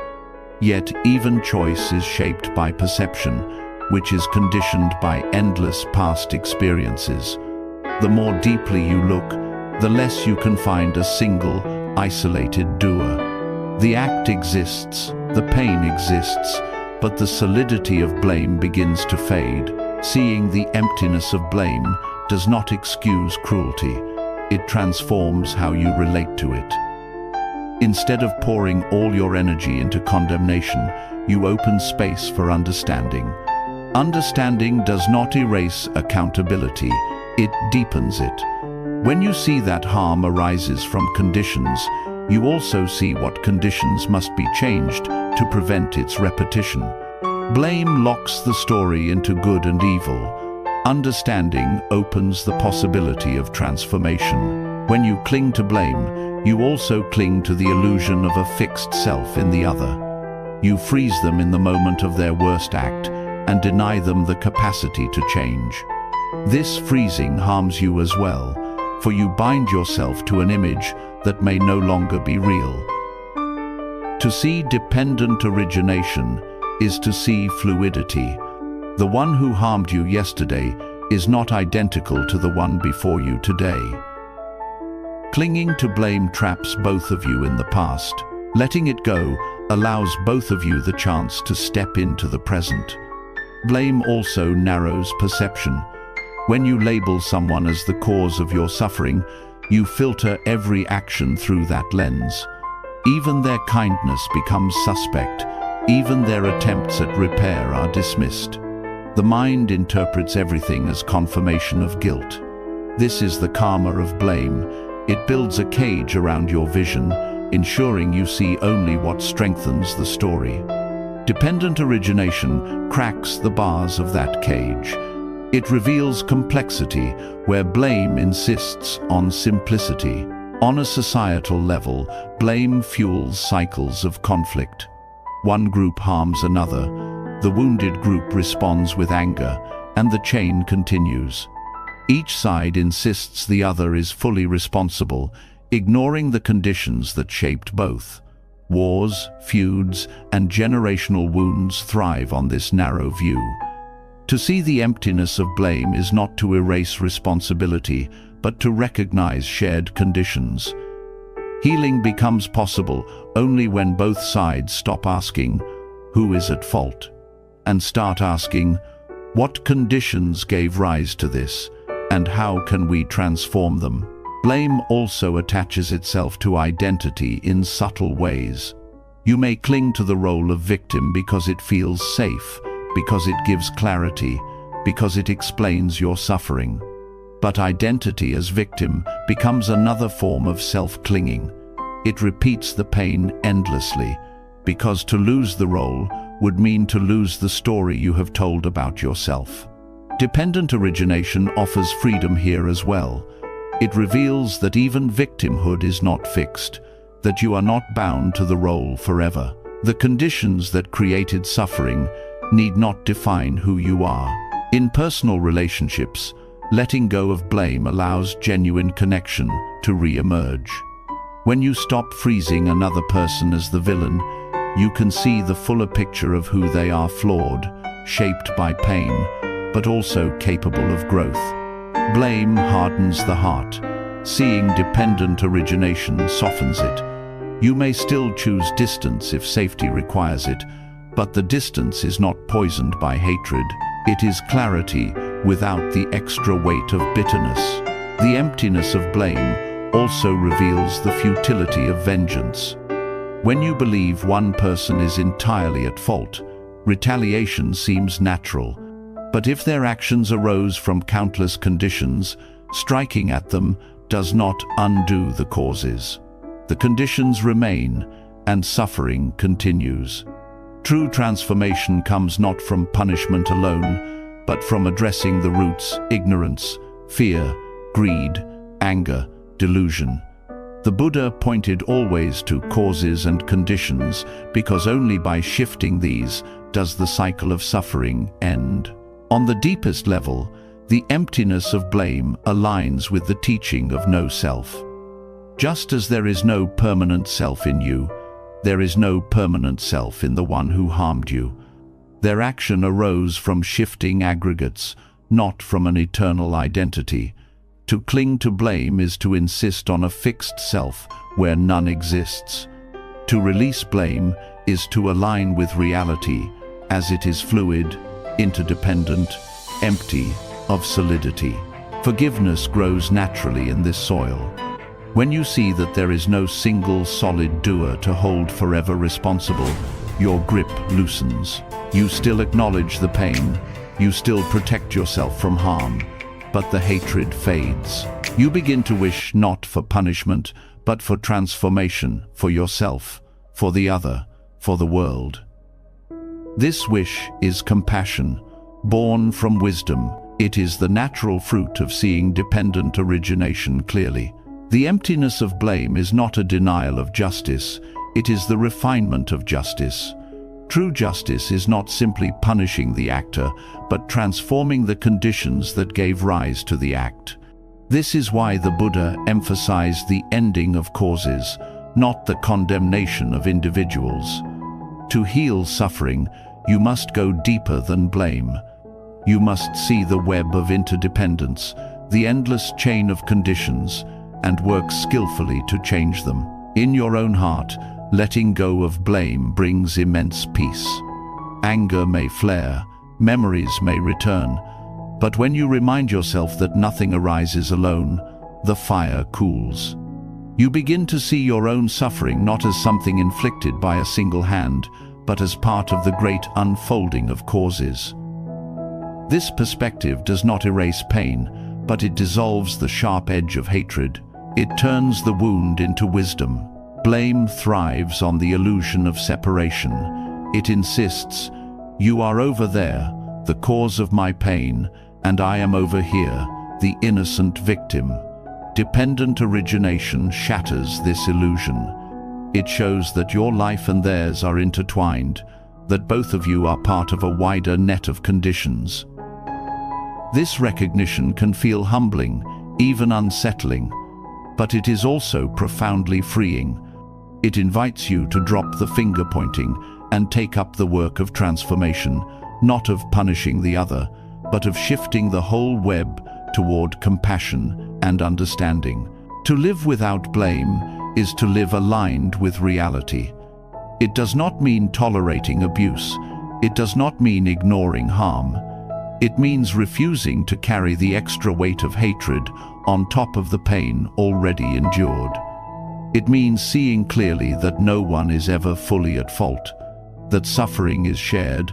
yet even choice is shaped by perception, which is conditioned by endless past experiences. The more deeply you look, the less you can find a single, isolated doer. The act exists, the pain exists, but the solidity of blame begins to fade. Seeing the emptiness of blame does not excuse cruelty. It transforms how you relate to it. Instead of pouring all your energy into condemnation, you open space for understanding. Understanding does not erase accountability, it deepens it. When you see that harm arises from conditions, you also see what conditions must be changed to prevent its repetition. Blame locks the story into good and evil. Understanding opens the possibility of transformation. When you cling to blame, You also cling to the illusion of a fixed self in the other. You freeze them in the moment of their worst act and deny them the capacity to change. This freezing harms you as well, for you bind yourself to an image that may no longer be real. To see dependent origination is to see fluidity. The one who harmed you yesterday is not identical to the one before you today. Clinging to blame traps both of you in the past. Letting it go allows both of you the chance to step into the present. Blame also narrows perception. When you label someone as the cause of your suffering, you filter every action through that lens. Even their kindness becomes suspect. Even their attempts at repair are dismissed. The mind interprets everything as confirmation of guilt. This is the karma of blame. It builds a cage around your vision, ensuring you see only what strengthens the story. Dependent origination cracks the bars of that cage. It reveals complexity where blame insists on simplicity. On a societal level, blame fuels cycles of conflict. One group harms another, the wounded group responds with anger, and the chain continues. Each side insists the other is fully responsible, ignoring the conditions that shaped both. Wars, feuds, and generational wounds thrive on this narrow view. To see the emptiness of blame is not to erase responsibility, but to recognize shared conditions. Healing becomes possible only when both sides stop asking, "Who is at fault?" and start asking, "What conditions gave rise to this, and how can we transform them?" Blame also attaches itself to identity in subtle ways. You may cling to the role of victim because it feels safe, because it gives clarity, because it explains your suffering. But identity as victim becomes another form of self-clinging. It repeats the pain endlessly, because to lose the role would mean to lose the story you have told about yourself. Dependent origination offers freedom here as well. It reveals that even victimhood is not fixed, that you are not bound to the role forever. The conditions that created suffering need not define who you are. In personal relationships, letting go of blame allows genuine connection to re-emerge. When you stop freezing another person as the villain, you can see the fuller picture of who they are: flawed, shaped by pain, but also capable of growth. Blame hardens the heart. Seeing dependent origination softens it. You may still choose distance if safety requires it, but the distance is not poisoned by hatred. It is clarity without the extra weight of bitterness. The emptiness of blame also reveals the futility of vengeance. When you believe one person is entirely at fault, retaliation seems natural. But if their actions arose from countless conditions, striking at them does not undo the causes. The conditions remain, and suffering continues. True transformation comes not from punishment alone, but from addressing the roots: ignorance, fear, greed, anger, delusion. The Buddha pointed always to causes and conditions, because only by shifting these does the cycle of suffering end. On the deepest level, the emptiness of blame aligns with the teaching of no self. Just as there is no permanent self in you, there is no permanent self in the one who harmed you. Their action arose from shifting aggregates, not from an eternal identity. To cling to blame is to insist on a fixed self where none exists. To release blame is to align with reality, as it is fluid, interdependent, empty of solidity. Forgiveness grows naturally in this soil. When you see that there is no single solid doer to hold forever responsible, your grip loosens. You still acknowledge the pain, you still protect yourself from harm, but the hatred fades. You begin to wish not for punishment, but for transformation, for yourself, for the other, for the world. This wish is compassion, born from wisdom. It is the natural fruit of seeing dependent origination clearly. The emptiness of blame is not a denial of justice, it is the refinement of justice. True justice is not simply punishing the actor, but transforming the conditions that gave rise to the act. This is why the Buddha emphasized the ending of causes, not the condemnation of individuals. To heal suffering, you must go deeper than blame. You must see the web of interdependence, the endless chain of conditions, and work skillfully to change them. In your own heart, letting go of blame brings immense peace. Anger may flare, memories may return, but when you remind yourself that nothing arises alone, the fire cools. You begin to see your own suffering not as something inflicted by a single hand, but as part of the great unfolding of causes. This perspective does not erase pain, but it dissolves the sharp edge of hatred. It turns the wound into wisdom. Blame thrives on the illusion of separation. It insists, "You are over there, the cause of my pain, and I am over here, the innocent victim." Dependent origination shatters this illusion. It shows that your life and theirs are intertwined, that both of you are part of a wider net of conditions. This recognition can feel humbling, even unsettling, but it is also profoundly freeing. It invites you to drop the finger-pointing and take up the work of transformation, not of punishing the other, but of shifting the whole web toward compassion and understanding. To live without blame is to live aligned with reality. It does not mean tolerating abuse. It does not mean ignoring harm. It means refusing to carry the extra weight of hatred on top of the pain already endured. It means seeing clearly that no one is ever fully at fault, that suffering is shared,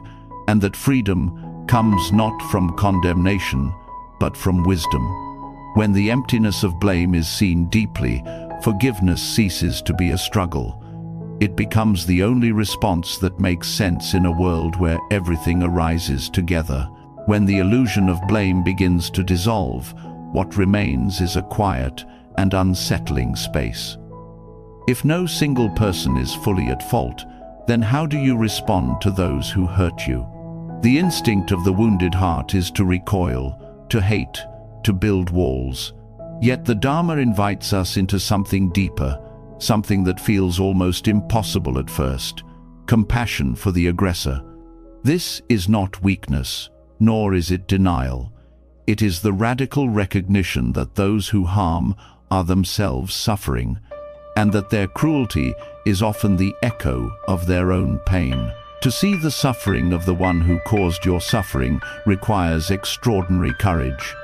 and that freedom comes not from condemnation, but from wisdom. When the emptiness of blame is seen deeply, forgiveness ceases to be a struggle. It becomes the only response that makes sense in a world where everything arises together. When the illusion of blame begins to dissolve, what remains is a quiet and unsettling space. If no single person is fully at fault, then how do you respond to those who hurt you? The instinct of the wounded heart is to recoil, to hate, to build walls. Yet the Dharma invites us into something deeper, something that feels almost impossible at first: compassion for the aggressor. This is not weakness, nor is it denial. It is the radical recognition that those who harm are themselves suffering, and that their cruelty is often the echo of their own pain. To see the suffering of the one who caused your suffering requires extraordinary courage.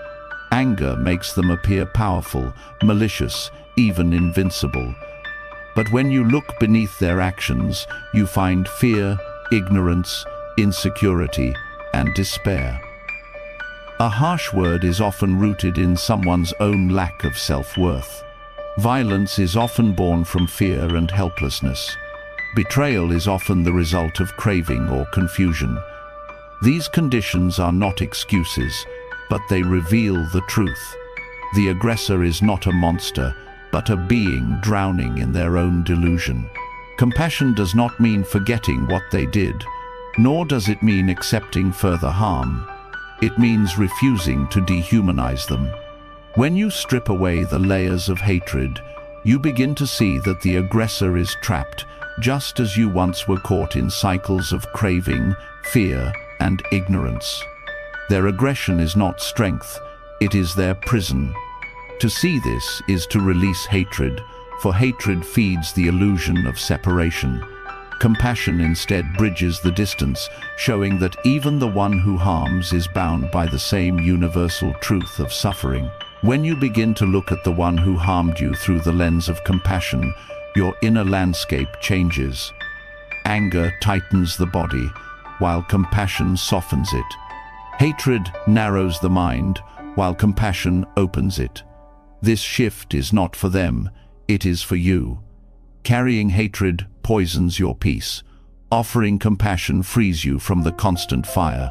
Anger makes them appear powerful, malicious, even invincible. But when you look beneath their actions, you find fear, ignorance, insecurity, and despair. A harsh word is often rooted in someone's own lack of self-worth. Violence is often born from fear and helplessness. Betrayal is often the result of craving or confusion. These conditions are not excuses, but they reveal the truth. The aggressor is not a monster, but a being drowning in their own delusion. Compassion does not mean forgetting what they did, nor does it mean accepting further harm. It means refusing to dehumanize them. When you strip away the layers of hatred, you begin to see that the aggressor is trapped, just as you once were caught in cycles of craving, fear, and ignorance. Their aggression is not strength, it is their prison. To see this is to release hatred, for hatred feeds the illusion of separation. Compassion instead bridges the distance, showing that even the one who harms is bound by the same universal truth of suffering. When you begin to look at the one who harmed you through the lens of compassion, your inner landscape changes. Anger tightens the body, while compassion softens it. Hatred narrows the mind, while compassion opens it. This shift is not for them, it is for you. Carrying hatred poisons your peace. Offering compassion frees you from the constant fire.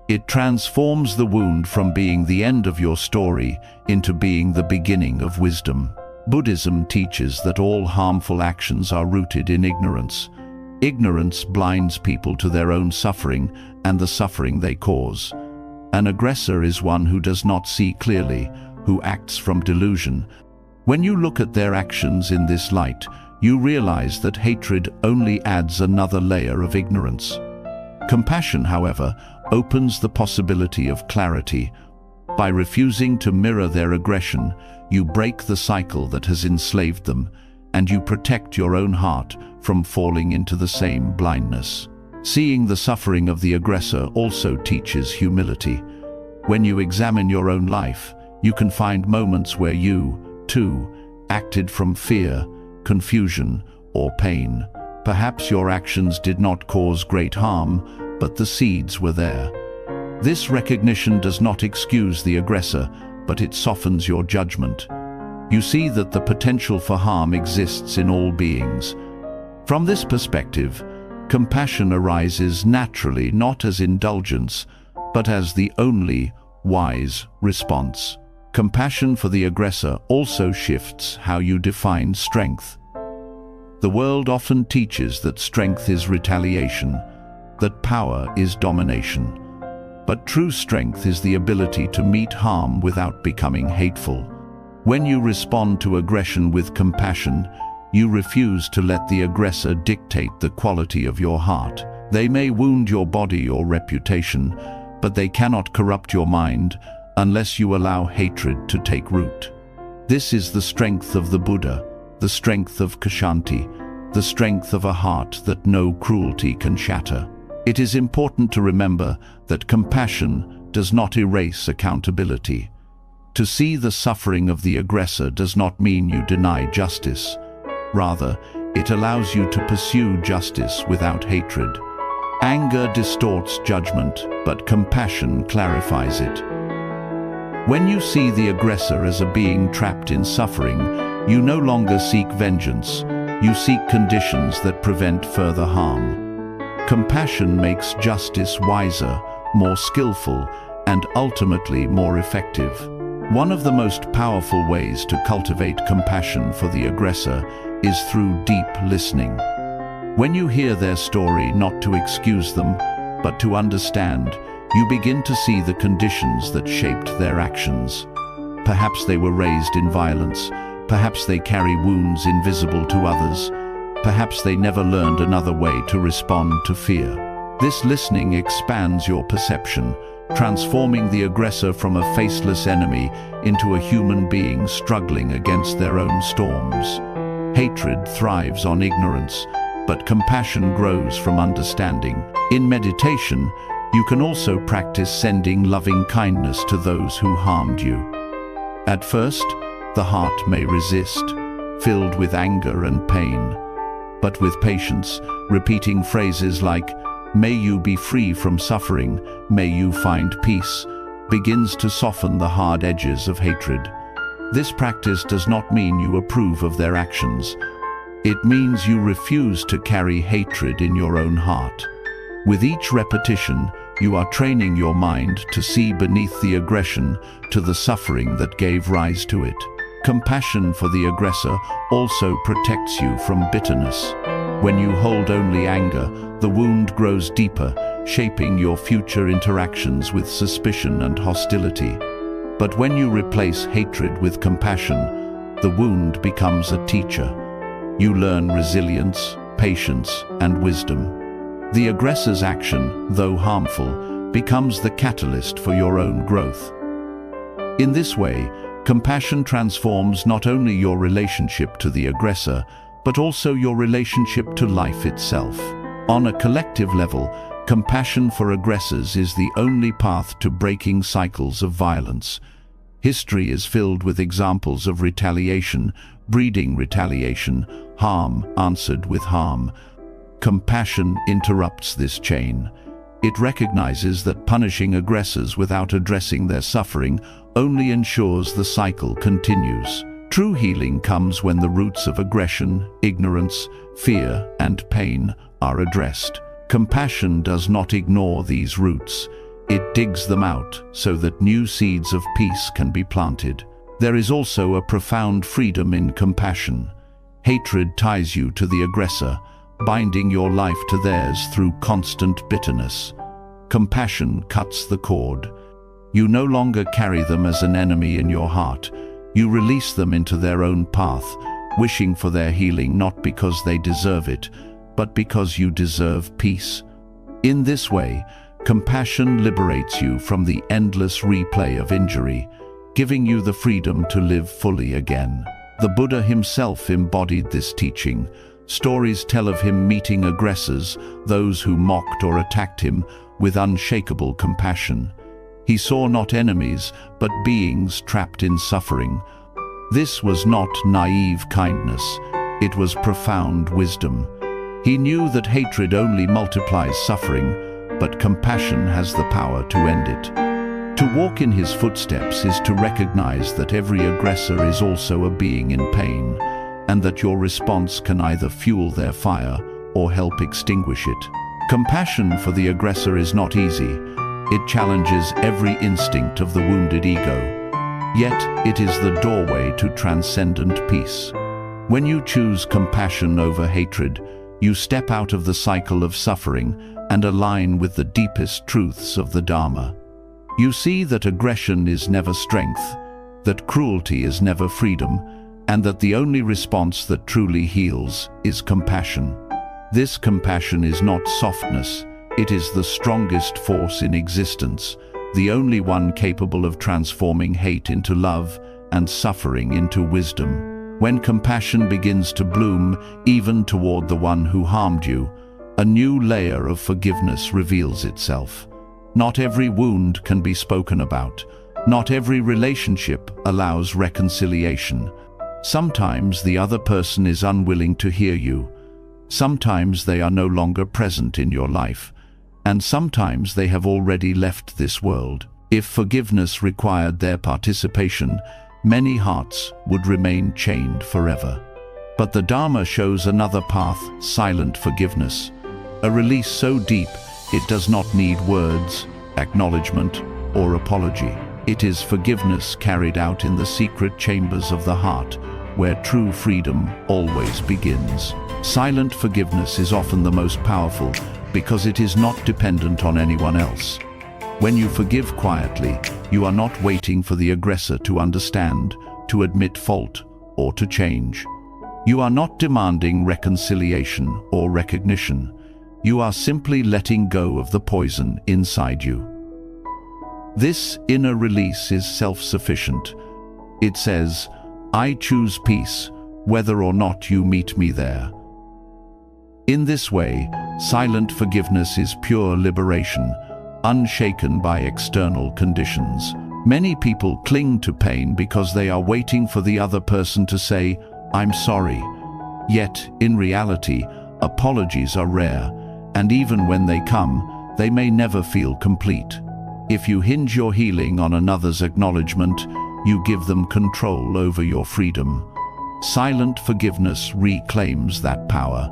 It transforms the wound from being the end of your story into being the beginning of wisdom. Buddhism teaches that all harmful actions are rooted in ignorance. Ignorance blinds people to their own suffering and the suffering they cause. An aggressor is one who does not see clearly, who acts from delusion. When you look at their actions in this light, you realize that hatred only adds another layer of ignorance. Compassion, however, opens the possibility of clarity. By refusing to mirror their aggression, you break the cycle that has enslaved them, and you protect your own heart from falling into the same blindness. Seeing the suffering of the aggressor also teaches humility. When you examine your own life, you can find moments where you, too, acted from fear, confusion, or pain. Perhaps your actions did not cause great harm, but the seeds were there. This recognition does not excuse the aggressor, but it softens your judgment. You see that the potential for harm exists in all beings. From this perspective, compassion arises naturally, not as indulgence, but as the only wise response. Compassion for the aggressor also shifts how you define strength. The world often teaches that strength is retaliation, that power is domination. But true strength is the ability to meet harm without becoming hateful. When you respond to aggression with compassion, you refuse to let the aggressor dictate the quality of your heart. They may wound your body or reputation, but they cannot corrupt your mind unless you allow hatred to take root. This is the strength of the Buddha, the strength of Kshanti, the strength of a heart that no cruelty can shatter. It is important to remember that compassion does not erase accountability. To see the suffering of the aggressor does not mean you deny justice. Rather, it allows you to pursue justice without hatred. Anger distorts judgment, but compassion clarifies it. When you see the aggressor as a being trapped in suffering, you no longer seek vengeance. You seek conditions that prevent further harm. Compassion makes justice wiser, more skillful, and ultimately more effective. One of the most powerful ways to cultivate compassion for the aggressor is through deep listening. When you hear their story, not to excuse them, but to understand, you begin to see the conditions that shaped their actions. Perhaps they were raised in violence. Perhaps they carry wounds invisible to others. Perhaps they never learned another way to respond to fear. This listening expands your perception, transforming the aggressor from a faceless enemy into a human being struggling against their own storms. Hatred thrives on ignorance, but compassion grows from understanding. In meditation, you can also practice sending loving kindness to those who harmed you. At first, the heart may resist, filled with anger and pain. But with patience, repeating phrases like, "May you be free from suffering, may you find peace," begins to soften the hard edges of hatred. This practice does not mean you approve of their actions. It means you refuse to carry hatred in your own heart. With each repetition, you are training your mind to see beneath the aggression to the suffering that gave rise to it. Compassion for the aggressor also protects you from bitterness. When you hold only anger, the wound grows deeper, shaping your future interactions with suspicion and hostility. But when you replace hatred with compassion, the wound becomes a teacher. You learn resilience, patience, and wisdom. The aggressor's action, though harmful, becomes the catalyst for your own growth. In this way, compassion transforms not only your relationship to the aggressor, but also your relationship to life itself. On a collective level, compassion for aggressors is the only path to breaking cycles of violence. History is filled with examples of retaliation, breeding retaliation, harm answered with harm. Compassion interrupts this chain. It recognizes that punishing aggressors without addressing their suffering only ensures the cycle continues. True healing comes when the roots of aggression, ignorance, fear, and pain are addressed. Compassion does not ignore these roots. It digs them out so that new seeds of peace can be planted. There is also a profound freedom in compassion. Hatred ties you to the aggressor, binding your life to theirs through constant bitterness. Compassion cuts the cord. You no longer carry them as an enemy in your heart. You release them into their own path, wishing for their healing not because they deserve it, but because you deserve peace. In this way, compassion liberates you from the endless replay of injury, giving you the freedom to live fully again. The Buddha himself embodied this teaching. Stories tell of him meeting aggressors, those who mocked or attacked him, with unshakable compassion. He saw not enemies, but beings trapped in suffering. This was not naive kindness, it was profound wisdom. He knew that hatred only multiplies suffering, but compassion has the power to end it. To walk in his footsteps is to recognize that every aggressor is also a being in pain, and that your response can either fuel their fire or help extinguish it. Compassion for the aggressor is not easy. It challenges every instinct of the wounded ego. Yet, it is the doorway to transcendent peace. When you choose compassion over hatred, you step out of the cycle of suffering and align with the deepest truths of the Dharma. You see that aggression is never strength, that cruelty is never freedom, and that the only response that truly heals is compassion. This compassion is not softness, it is the strongest force in existence, the only one capable of transforming hate into love and suffering into wisdom. When compassion begins to bloom, even toward the one who harmed you, a new layer of forgiveness reveals itself. Not every wound can be spoken about. Not every relationship allows reconciliation. Sometimes the other person is unwilling to hear you. Sometimes they are no longer present in your life. And sometimes they have already left this world. If forgiveness required their participation, many hearts would remain chained forever. But the Dharma shows another path, silent forgiveness. A release so deep, it does not need words, acknowledgement, or apology. It is forgiveness carried out in the secret chambers of the heart, where true freedom always begins. Silent forgiveness is often the most powerful because it is not dependent on anyone else. When you forgive quietly, you are not waiting for the aggressor to understand, to admit fault, or to change. You are not demanding reconciliation or recognition. You are simply letting go of the poison inside you. This inner release is self-sufficient. It says, "I choose peace, whether or not you meet me there." In this way, silent forgiveness is pure liberation, unshaken by external conditions. Many people cling to pain because they are waiting for the other person to say, "I'm sorry." Yet, in reality, apologies are rare, and even when they come, they may never feel complete. If you hinge your healing on another's acknowledgement, you give them control over your freedom. Silent forgiveness reclaims that power.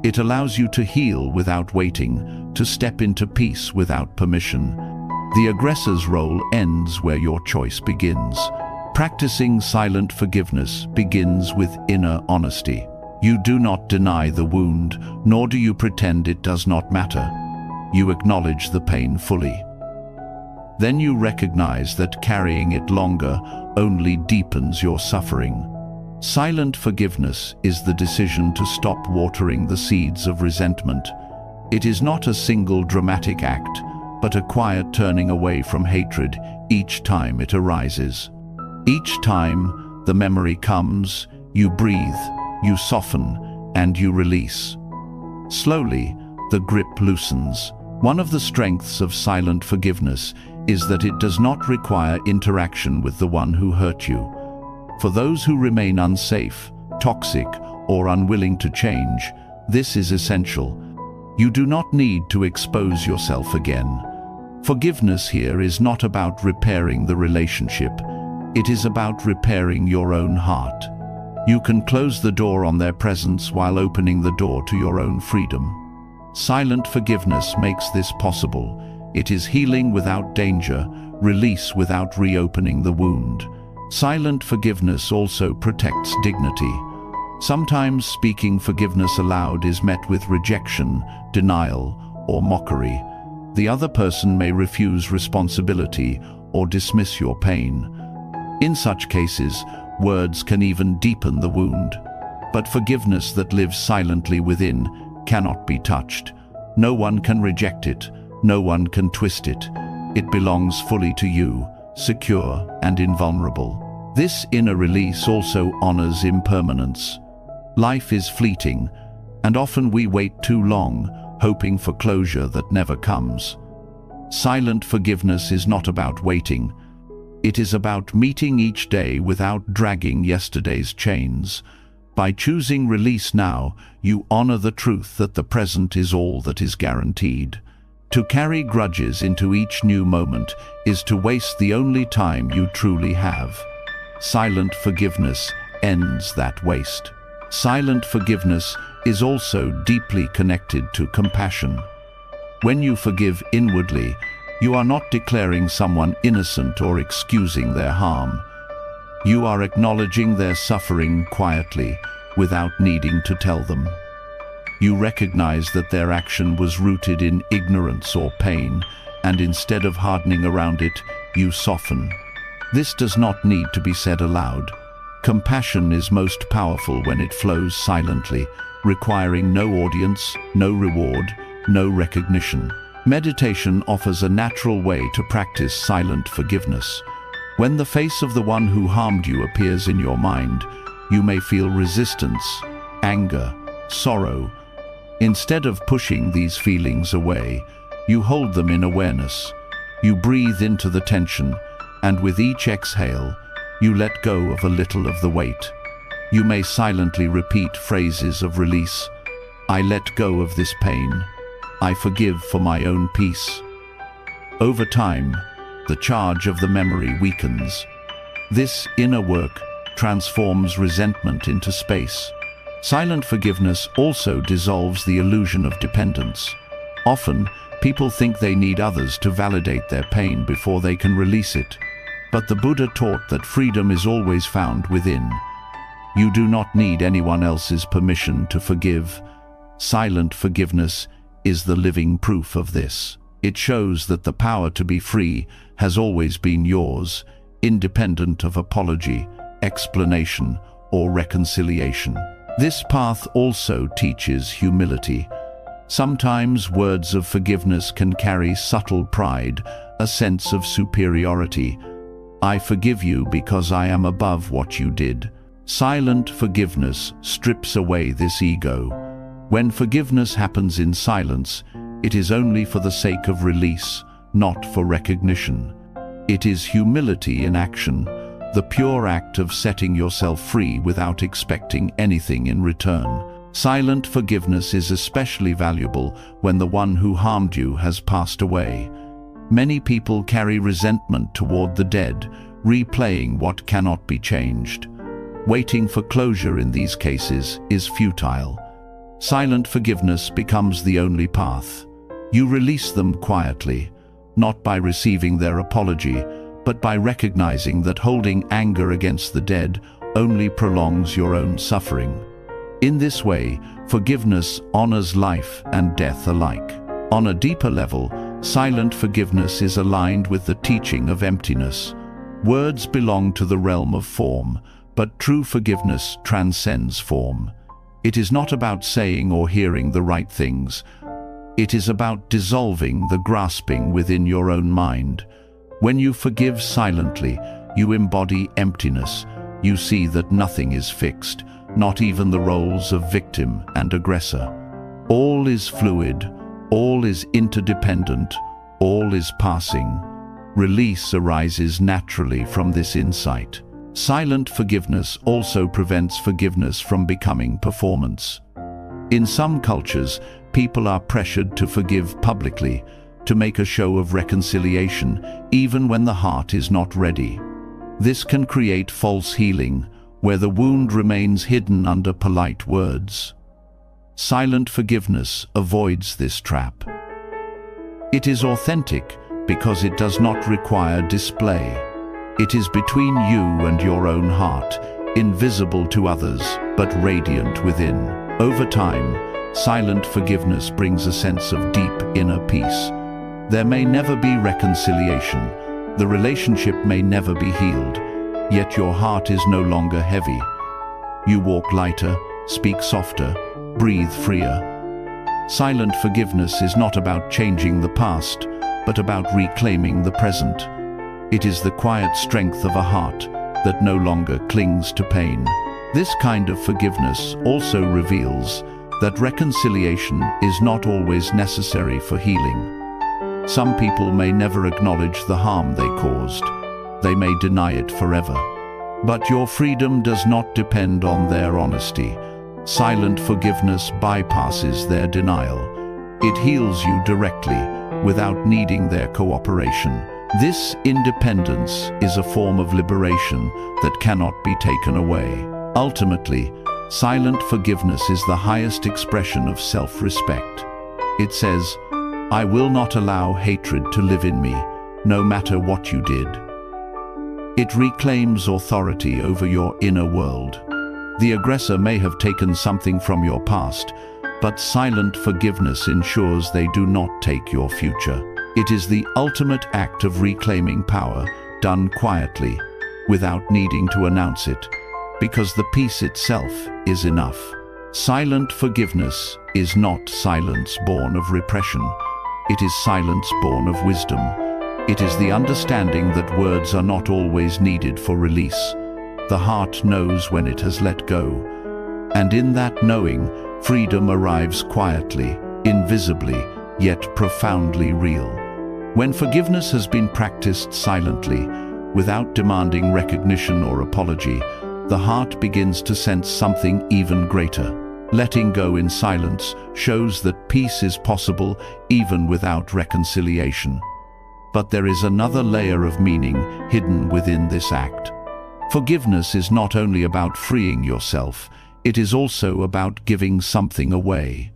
It allows you to heal without waiting, to step into peace without permission. The aggressor's role ends where your choice begins. Practicing silent forgiveness begins with inner honesty. You do not deny the wound, nor do you pretend it does not matter. You acknowledge the pain fully. Then you recognize that carrying it longer only deepens your suffering. Silent forgiveness is the decision to stop watering the seeds of resentment. It is not a single dramatic act, but a quiet turning away from hatred each time it arises. Each time the memory comes, you breathe, you soften, and you release. Slowly, the grip loosens. One of the strengths of silent forgiveness is that it does not require interaction with the one who hurt you. For those who remain unsafe, toxic, or unwilling to change, this is essential. You do not need to expose yourself again. Forgiveness here is not about repairing the relationship. It is about repairing your own heart. You can close the door on their presence while opening the door to your own freedom. Silent forgiveness makes this possible. It is healing without danger, release without reopening the wound. Silent forgiveness also protects dignity. Sometimes speaking forgiveness aloud is met with rejection, denial, or mockery. The other person may refuse responsibility or dismiss your pain. In such cases, words can even deepen the wound. But forgiveness that lives silently within cannot be touched. No one can reject it. No one can twist it. It belongs fully to you, secure and invulnerable. This inner release also honors impermanence. Life is fleeting, and often we wait too long, hoping for closure that never comes. Silent forgiveness is not about waiting. It is about meeting each day without dragging yesterday's chains. By choosing release now, you honor the truth that the present is all that is guaranteed. To carry grudges into each new moment is to waste the only time you truly have. Silent forgiveness ends that waste. Silent forgiveness is also deeply connected to compassion. When you forgive inwardly, you are not declaring someone innocent or excusing their harm. You are acknowledging their suffering quietly, without needing to tell them. You recognize that their action was rooted in ignorance or pain, and instead of hardening around it, you soften. This does not need to be said aloud. Compassion is most powerful when it flows silently, requiring no audience, no reward, no recognition. Meditation offers a natural way to practice silent forgiveness. When the face of the one who harmed you appears in your mind, you may feel resistance, anger, sorrow. Instead of pushing these feelings away, you hold them in awareness. You breathe into the tension, and with each exhale, you let go of a little of the weight. You may silently repeat phrases of release. I let go of this pain. I forgive for my own peace. Over time, the charge of the memory weakens. This inner work transforms resentment into space. Silent forgiveness also dissolves the illusion of dependence. Often, people think they need others to validate their pain before they can release it. But the Buddha taught that freedom is always found within. You do not need anyone else's permission to forgive. Silent forgiveness is the living proof of this. It shows that the power to be free has always been yours, independent of apology, explanation, or reconciliation. This path also teaches humility. Sometimes words of forgiveness can carry subtle pride, a sense of superiority. I forgive you because I am above what you did. Silent forgiveness strips away this ego. When forgiveness happens in silence, it is only for the sake of release, not for recognition. It is humility in action, the pure act of setting yourself free without expecting anything in return. Silent forgiveness is especially valuable when the one who harmed you has passed away. Many people carry resentment toward the dead, replaying what cannot be changed. Waiting for closure in these cases is futile. Silent forgiveness becomes the only path. You release them quietly, not by receiving their apology, but by recognizing that holding anger against the dead only prolongs your own suffering. In this way, forgiveness honors life and death alike. On a deeper level, silent forgiveness is aligned with the teaching of emptiness. Words belong to the realm of form, but true forgiveness transcends form. It is not about saying or hearing the right things. It is about dissolving the grasping within your own mind. When you forgive silently, you embody emptiness. You see that nothing is fixed, not even the roles of victim and aggressor. All is fluid, all is interdependent, all is passing. Release arises naturally from this insight. Silent forgiveness also prevents forgiveness from becoming performance. In some cultures, people are pressured to forgive publicly, to make a show of reconciliation, even when the heart is not ready. This can create false healing, where the wound remains hidden under polite words. Silent forgiveness avoids this trap. It is authentic because it does not require display. It is between you and your own heart, invisible to others, but radiant within. Over time, silent forgiveness brings a sense of deep inner peace. There may never be reconciliation, the relationship may never be healed, yet your heart is no longer heavy. You walk lighter, speak softer, breathe freer. Silent forgiveness is not about changing the past, but about reclaiming the present. It is the quiet strength of a heart that no longer clings to pain. This kind of forgiveness also reveals that reconciliation is not always necessary for healing. Some people may never acknowledge the harm they caused. They may deny it forever. But your freedom does not depend on their honesty. Silent forgiveness bypasses their denial. It heals you directly, without needing their cooperation. This independence is a form of liberation that cannot be taken away. Ultimately, silent forgiveness is the highest expression of self-respect. It says, "I will not allow hatred to live in me, no matter what you did." It reclaims authority over your inner world. The aggressor may have taken something from your past, but silent forgiveness ensures they do not take your future. It is the ultimate act of reclaiming power, done quietly, without needing to announce it, because the peace itself is enough. Silent forgiveness is not silence born of repression. It is silence born of wisdom. It is the understanding that words are not always needed for release. The heart knows when it has let go. And in that knowing, freedom arrives quietly, invisibly, yet profoundly real. When forgiveness has been practiced silently, without demanding recognition or apology, the heart begins to sense something even greater. Letting go in silence shows that peace is possible even without reconciliation. But there is another layer of meaning hidden within this act. Forgiveness is not only about freeing yourself, it is also about giving something away.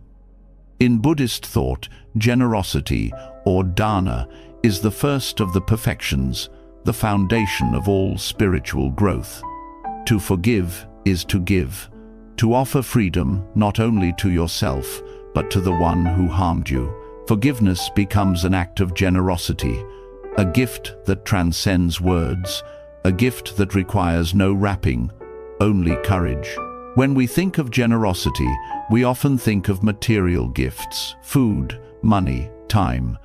In Buddhist thought, generosity, or dana, is the first of the perfections, the foundation of all spiritual growth. To forgive is to give, to offer freedom not only to yourself, but to the one who harmed you. Forgiveness becomes an act of generosity, a gift that transcends words, a gift that requires no wrapping, only courage. When we think of generosity, we often think of material gifts, food, money, time.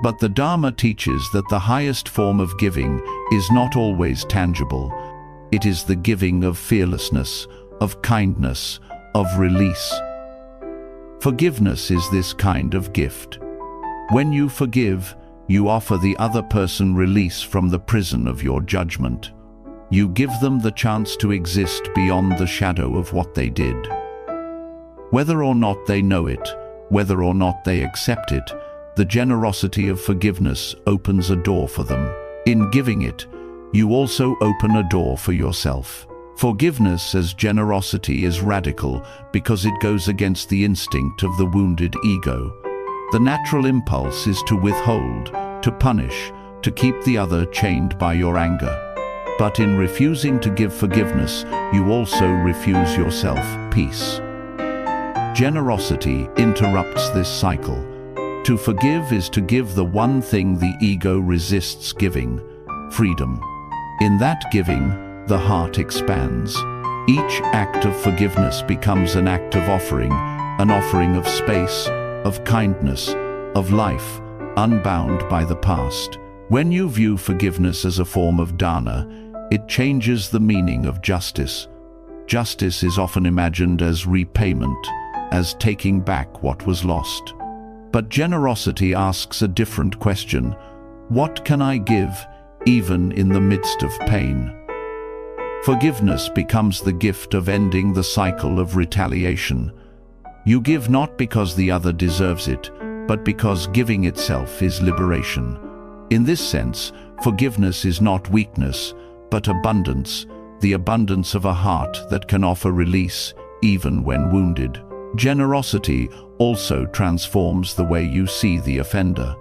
But the Dharma teaches that the highest form of giving is not always tangible. It is the giving of fearlessness, of kindness, of release. Forgiveness is this kind of gift. When you forgive, you offer the other person release from the prison of your judgment. You give them the chance to exist beyond the shadow of what they did. Whether or not they know it, whether or not they accept it, the generosity of forgiveness opens a door for them. In giving it, you also open a door for yourself. Forgiveness as generosity is radical because it goes against the instinct of the wounded ego. The natural impulse is to withhold, to punish, to keep the other chained by your anger. But in refusing to give forgiveness, you also refuse yourself peace. Generosity interrupts this cycle. To forgive is to give the one thing the ego resists giving, freedom. In that giving, the heart expands. Each act of forgiveness becomes an act of offering, an offering of space, of kindness, of life, unbound by the past. When you view forgiveness as a form of dana, it changes the meaning of justice. Justice is often imagined as repayment, as taking back what was lost. But generosity asks a different question. What can I give, even in the midst of pain? Forgiveness becomes the gift of ending the cycle of retaliation. You give not because the other deserves it, but because giving itself is liberation. In this sense, forgiveness is not weakness, but abundance, the abundance of a heart that can offer release even when wounded. Generosity also transforms the way you see the offender.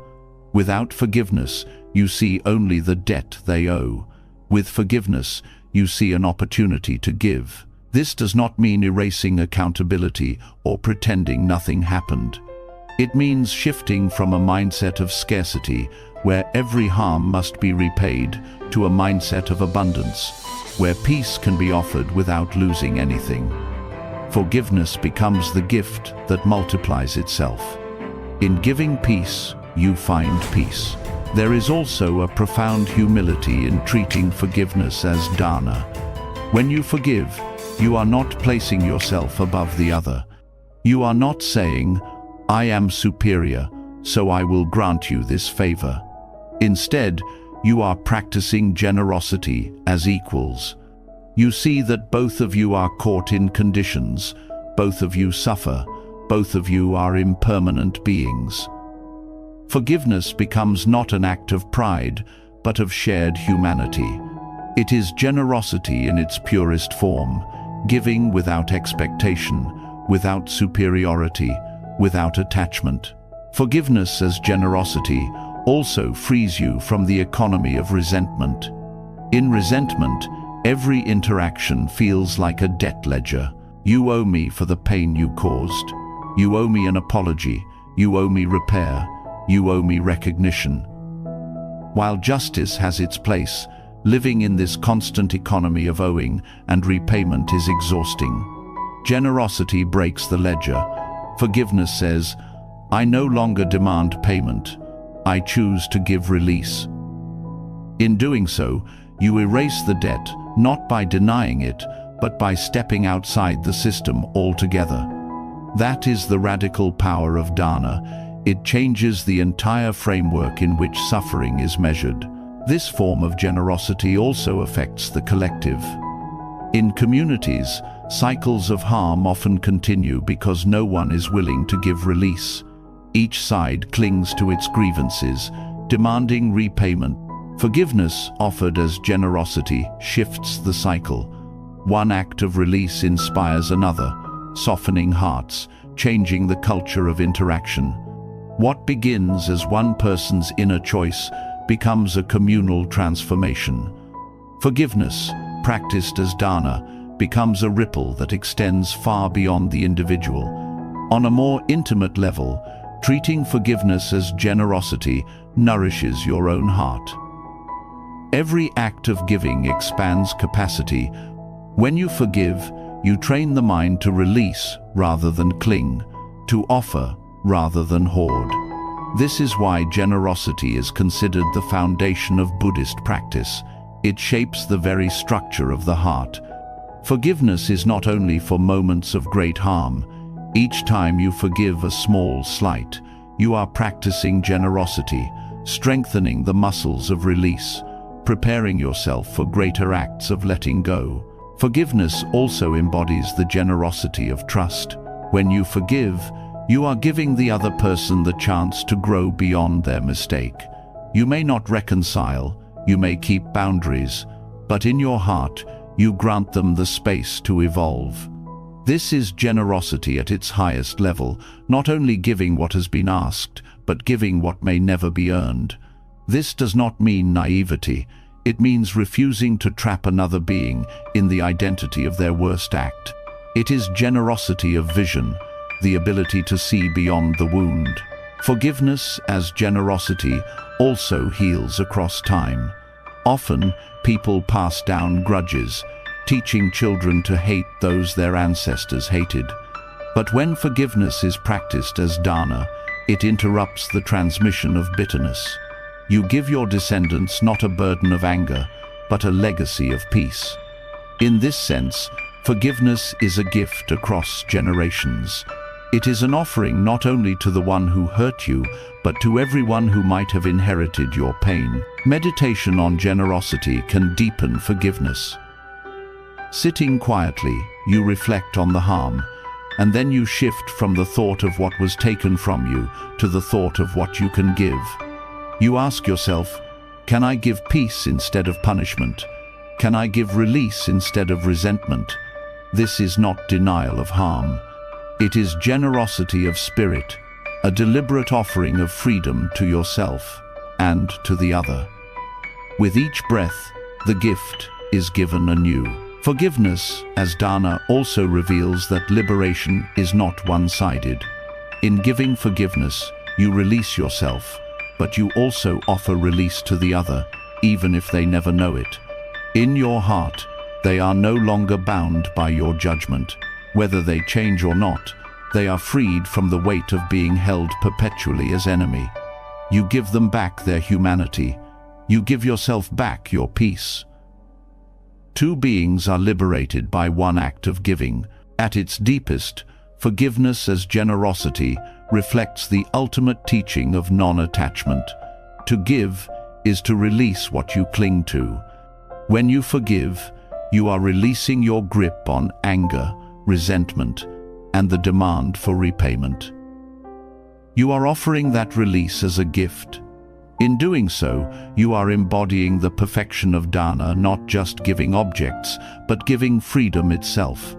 Without forgiveness, you see only the debt they owe. With forgiveness, you see an opportunity to give. This does not mean erasing accountability or pretending nothing happened. It means shifting from a mindset of scarcity, where every harm must be repaid, to a mindset of abundance, where peace can be offered without losing anything. Forgiveness becomes the gift that multiplies itself. In giving peace, you find peace. There is also a profound humility in treating forgiveness as dana. When you forgive, you are not placing yourself above the other. You are not saying, "I am superior, so I will grant you this favor." Instead, you are practicing generosity as equals. You see that both of you are caught in conditions, both of you suffer, both of you are impermanent beings. Forgiveness becomes not an act of pride, but of shared humanity. It is generosity in its purest form, giving without expectation, without superiority, without attachment. Forgiveness as generosity also frees you from the economy of resentment. In resentment, every interaction feels like a debt ledger. You owe me for the pain you caused. You owe me an apology. You owe me repair. You owe me recognition. While justice has its place, living in this constant economy of owing and repayment is exhausting. Generosity breaks the ledger. Forgiveness says, "I no longer demand payment. I choose to give release." In doing so, you erase the debt, not by denying it, but by stepping outside the system altogether. That is the radical power of dana. It changes the entire framework in which suffering is measured. This form of generosity also affects the collective. In communities, cycles of harm often continue because no one is willing to give release. Each side clings to its grievances, demanding repayment. Forgiveness, offered as generosity, shifts the cycle. One act of release inspires another, softening hearts, changing the culture of interaction. What begins as one person's inner choice becomes a communal transformation. Forgiveness, practiced as dana, becomes a ripple that extends far beyond the individual. On a more intimate level, treating forgiveness as generosity nourishes your own heart. Every act of giving expands capacity. When you forgive, you train the mind to release rather than cling, to offer rather than hoard. This is why generosity is considered the foundation of Buddhist practice. It shapes the very structure of the heart. Forgiveness is not only for moments of great harm. Each time you forgive a small slight, you are practicing generosity, strengthening the muscles of release, preparing yourself for greater acts of letting go. Forgiveness also embodies the generosity of trust. When you forgive, you are giving the other person the chance to grow beyond their mistake. You may not reconcile, you may keep boundaries, but in your heart, you grant them the space to evolve. This is generosity at its highest level, not only giving what has been asked, but giving what may never be earned. This does not mean naivety. It means refusing to trap another being in the identity of their worst act. It is generosity of vision, the ability to see beyond the wound. Forgiveness as generosity also heals across time. Often, people pass down grudges, teaching children to hate those their ancestors hated. But when forgiveness is practiced as dana, it interrupts the transmission of bitterness. You give your descendants not a burden of anger, but a legacy of peace. In this sense, forgiveness is a gift across generations. It is an offering not only to the one who hurt you, but to everyone who might have inherited your pain. Meditation on generosity can deepen forgiveness. Sitting quietly, you reflect on the harm, and then you shift from the thought of what was taken from you to the thought of what you can give. You ask yourself, can I give peace instead of punishment? Can I give release instead of resentment? This is not denial of harm. It is generosity of spirit, a deliberate offering of freedom to yourself and to the other. With each breath, the gift is given anew. Forgiveness, as dana, also reveals that liberation is not one-sided. In giving forgiveness, you release yourself, but you also offer release to the other, even if they never know it. In your heart, they are no longer bound by your judgment. Whether they change or not, they are freed from the weight of being held perpetually as enemy. You give them back their humanity. You give yourself back your peace. Two beings are liberated by one act of giving. At its deepest, forgiveness as generosity reflects the ultimate teaching of non-attachment. To give is to release what you cling to. When you forgive, you are releasing your grip on anger, resentment, and the demand for repayment. You are offering that release as a gift. In doing so, you are embodying the perfection of dana, not just giving objects, but giving freedom itself.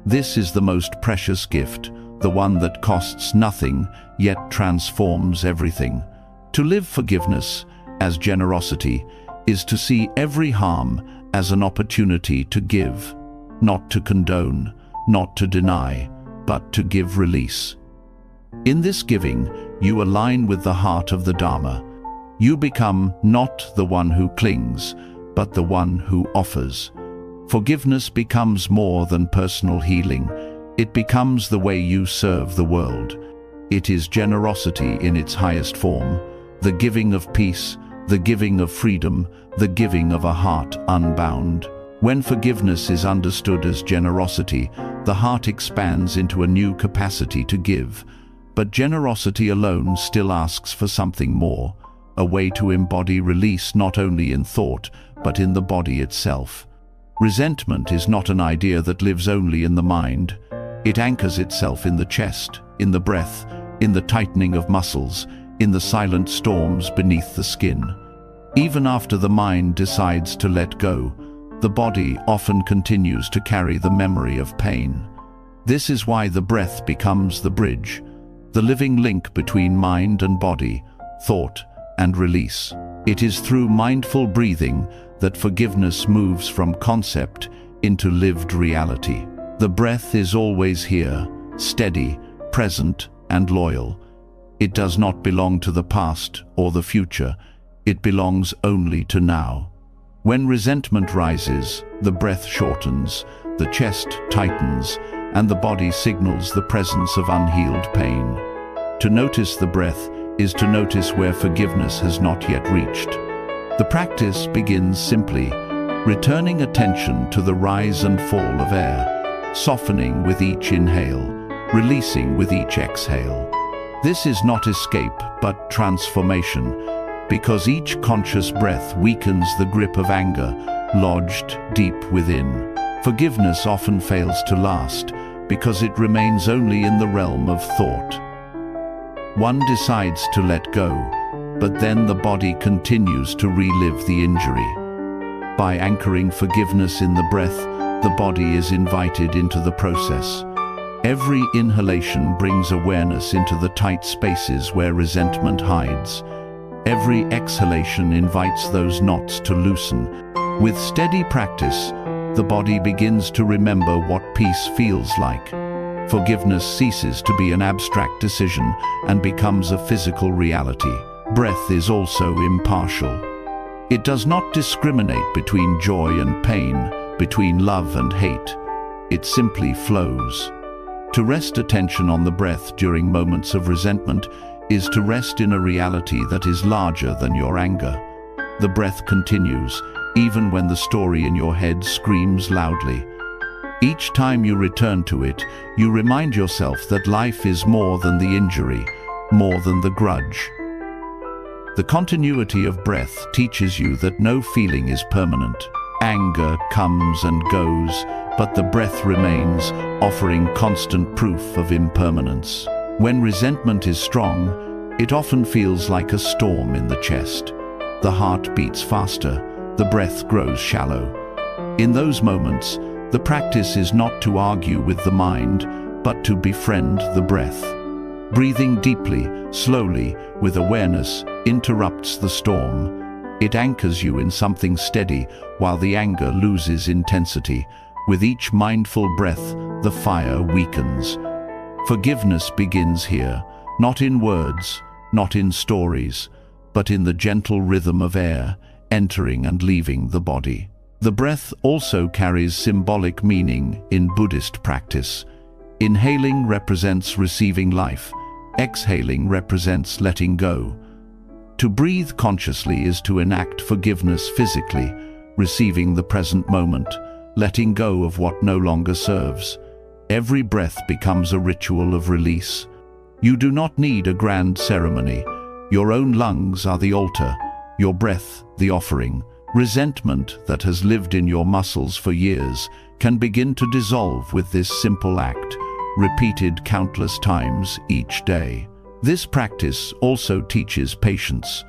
This is the most precious gift, the one that costs nothing, yet transforms everything. To live forgiveness as generosity is to see every harm as an opportunity to give, not to condone, not to deny, but to give release. In this giving, you align with the heart of the Dharma. You become not the one who clings, but the one who offers. Forgiveness becomes more than personal healing. It becomes the way you serve the world. It is generosity in its highest form, the giving of peace, the giving of freedom, the giving of a heart unbound. When forgiveness is understood as generosity, the heart expands into a new capacity to give. But generosity alone still asks for something more, a way to embody release not only in thought, but in the body itself. Resentment is not an idea that lives only in the mind. It anchors itself in the chest, in the breath, in the tightening of muscles, in the silent storms beneath the skin. Even after the mind decides to let go, the body often continues to carry the memory of pain. This is why the breath becomes the bridge, the living link between mind and body, thought and release. It is through mindful breathing that forgiveness moves from concept into lived reality. The breath is always here, steady, present, and loyal. It does not belong to the past or the future. It belongs only to now. When resentment rises, the breath shortens, the chest tightens, and the body signals the presence of unhealed pain. To notice the breath is to notice where forgiveness has not yet reached. The practice begins simply, returning attention to the rise and fall of air, softening with each inhale, releasing with each exhale. This is not escape, but transformation, because each conscious breath weakens the grip of anger lodged deep within. Forgiveness often fails to last because it remains only in the realm of thought. One decides to let go, but then the body continues to relive the injury. By anchoring forgiveness in the breath, the body is invited into the process. Every inhalation brings awareness into the tight spaces where resentment hides. Every exhalation invites those knots to loosen. With steady practice, the body begins to remember what peace feels like. Forgiveness ceases to be an abstract decision and becomes a physical reality. Breath is also impartial. It does not discriminate between joy and pain, between love and hate. It simply flows. To rest attention on the breath during moments of resentment is to rest in a reality that is larger than your anger. The breath continues, even when the story in your head screams loudly. Each time you return to it, you remind yourself that life is more than the injury, more than the grudge. The continuity of breath teaches you that no feeling is permanent. Anger comes and goes, but the breath remains, offering constant proof of impermanence. When resentment is strong, it often feels like a storm in the chest. The heart beats faster, the breath grows shallow. In those moments, the practice is not to argue with the mind, but to befriend the breath. Breathing deeply, slowly, with awareness, interrupts the storm. It anchors you in something steady while the anger loses intensity. With each mindful breath, the fire weakens. Forgiveness begins here, not in words, not in stories, but in the gentle rhythm of air entering and leaving the body. The breath also carries symbolic meaning in Buddhist practice. Inhaling represents receiving life. Exhaling represents letting go. To breathe consciously is to enact forgiveness physically, receiving the present moment, letting go of what no longer serves. Every breath becomes a ritual of release. You do not need a grand ceremony. Your own lungs are the altar, your breath the offering. Resentment that has lived in your muscles for years can begin to dissolve with this simple act, repeated countless times each day. This practice also teaches patience.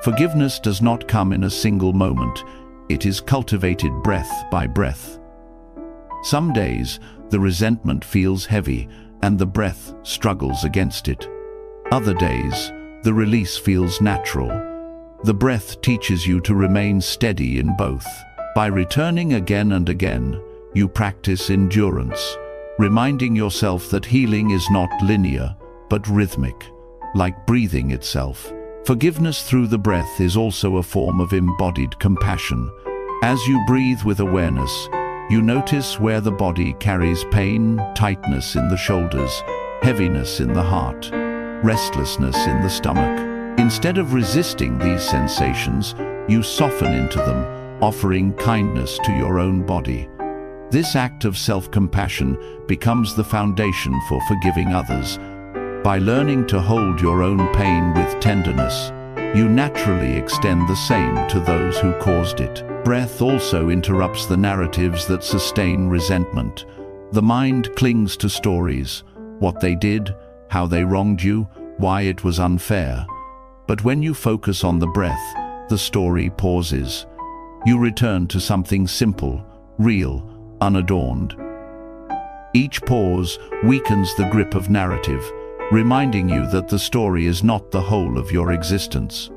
Forgiveness does not come in a single moment. It is cultivated breath by breath. Some days, the resentment feels heavy and the breath struggles against it. Other days, the release feels natural. The breath teaches you to remain steady in both. By returning again and again, you practice endurance, reminding yourself that healing is not linear, but rhythmic, like breathing itself. Forgiveness through the breath is also a form of embodied compassion. As you breathe with awareness, you notice where the body carries pain, tightness in the shoulders, heaviness in the heart, restlessness in the stomach. Instead of resisting these sensations, you soften into them, offering kindness to your own body. This act of self-compassion becomes the foundation for forgiving others. By learning to hold your own pain with tenderness, you naturally extend the same to those who caused it. Breath also interrupts the narratives that sustain resentment. The mind clings to stories, what they did, how they wronged you, why it was unfair. But when you focus on the breath, the story pauses. You return to something simple, real, unadorned. Each pause weakens the grip of narrative, reminding you that the story is not the whole of your existence.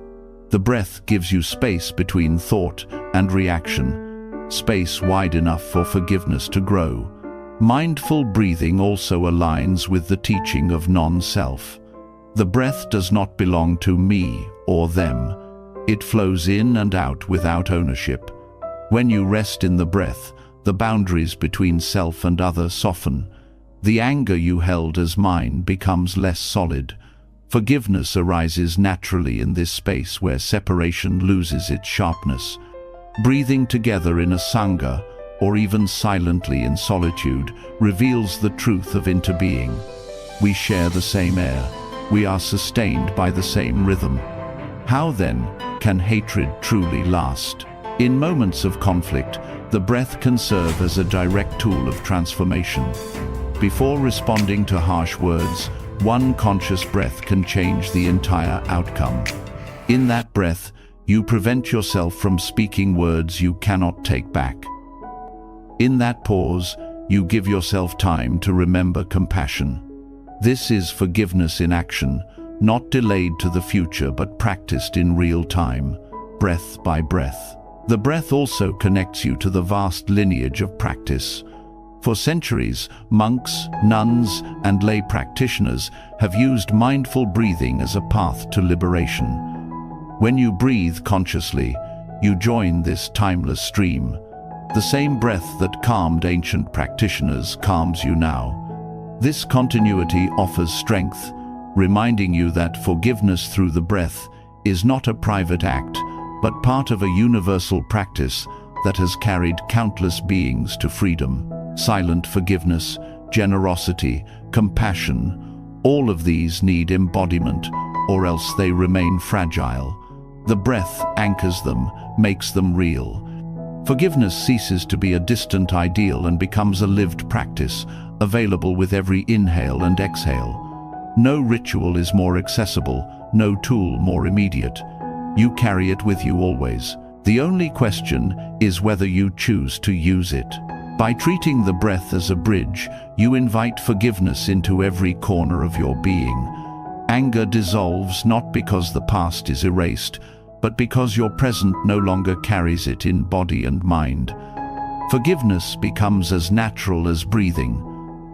The breath gives you space between thought and reaction, space wide enough for forgiveness to grow. Mindful breathing also aligns with the teaching of non-self. The breath does not belong to me or them. It flows in and out without ownership. When you rest in the breath, the boundaries between self and other soften. The anger you held as mine becomes less solid. Forgiveness arises naturally in this space where separation loses its sharpness. Breathing together in a sangha, or even silently in solitude, reveals the truth of interbeing. We share the same air. We are sustained by the same rhythm. How then can hatred truly last? In moments of conflict, the breath can serve as a direct tool of transformation. Before responding to harsh words, one conscious breath can change the entire outcome. In that breath, you prevent yourself from speaking words you cannot take back. In that pause, you give yourself time to remember compassion. This is forgiveness in action, not delayed to the future but practiced in real time, breath by breath. The breath also connects you to the vast lineage of practice. For centuries, monks, nuns, and lay practitioners have used mindful breathing as a path to liberation. When you breathe consciously, you join this timeless stream. The same breath that calmed ancient practitioners calms you now. This continuity offers strength, reminding you that forgiveness through the breath is not a private act, but part of a universal practice that has carried countless beings to freedom. Silent forgiveness, generosity, compassion, all of these need embodiment, or else they remain fragile. The breath anchors them, makes them real. Forgiveness ceases to be a distant ideal and becomes a lived practice, available with every inhale and exhale. No ritual is more accessible, no tool more immediate. You carry it with you always. The only question is whether you choose to use it. By treating the breath as a bridge, you invite forgiveness into every corner of your being. Anger dissolves not because the past is erased, but because your present no longer carries it in body and mind. Forgiveness becomes as natural as breathing.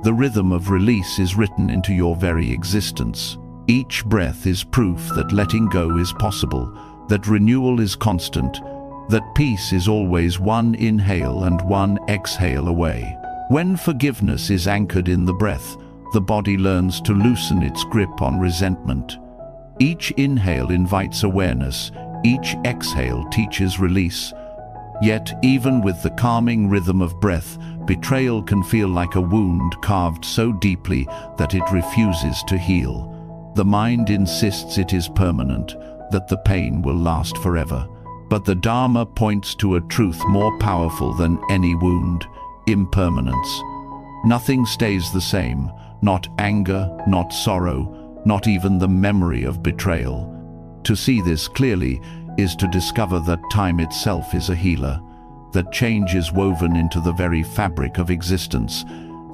The rhythm of release is written into your very existence. Each breath is proof that letting go is possible, that renewal is constant, that peace is always one inhale and one exhale away. When forgiveness is anchored in the breath, the body learns to loosen its grip on resentment. Each inhale invites awareness, each exhale teaches release. Yet, even with the calming rhythm of breath, betrayal can feel like a wound carved so deeply that it refuses to heal. The mind insists it is permanent, that the pain will last forever. But the Dharma points to a truth more powerful than any wound: impermanence. Nothing stays the same, not anger, not sorrow, not even the memory of betrayal. To see this clearly is to discover that time itself is a healer, that change is woven into the very fabric of existence,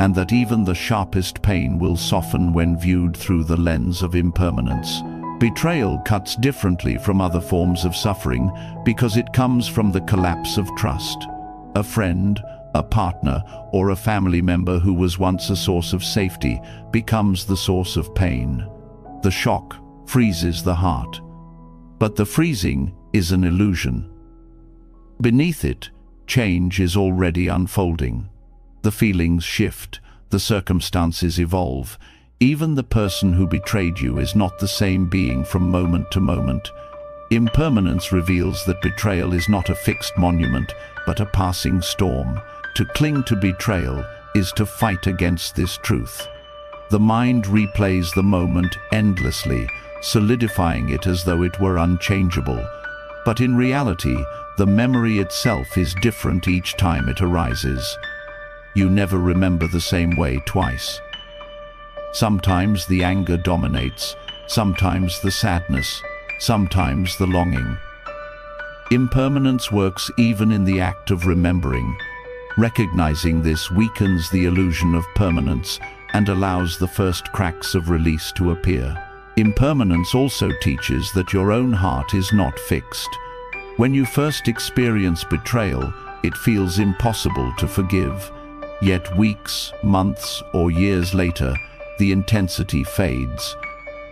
and that even the sharpest pain will soften when viewed through the lens of impermanence. Betrayal cuts differently from other forms of suffering because it comes from the collapse of trust. A friend, a partner, or a family member who was once a source of safety becomes the source of pain. The shock freezes the heart. But the freezing is an illusion. Beneath it, change is already unfolding. The feelings shift, the circumstances evolve. Even the person who betrayed you is not the same being from moment to moment. Impermanence reveals that betrayal is not a fixed monument, but a passing storm. To cling to betrayal is to fight against this truth. The mind replays the moment endlessly, solidifying it as though it were unchangeable. But in reality, the memory itself is different each time it arises. You never remember the same way twice. Sometimes the anger dominates, sometimes the sadness, sometimes the longing. Impermanence works even in the act of remembering. Recognizing this weakens the illusion of permanence and allows the first cracks of release to appear. Impermanence also teaches that your own heart is not fixed. When you first experience betrayal, it feels impossible to forgive. Yet weeks, months, or years later, the intensity fades.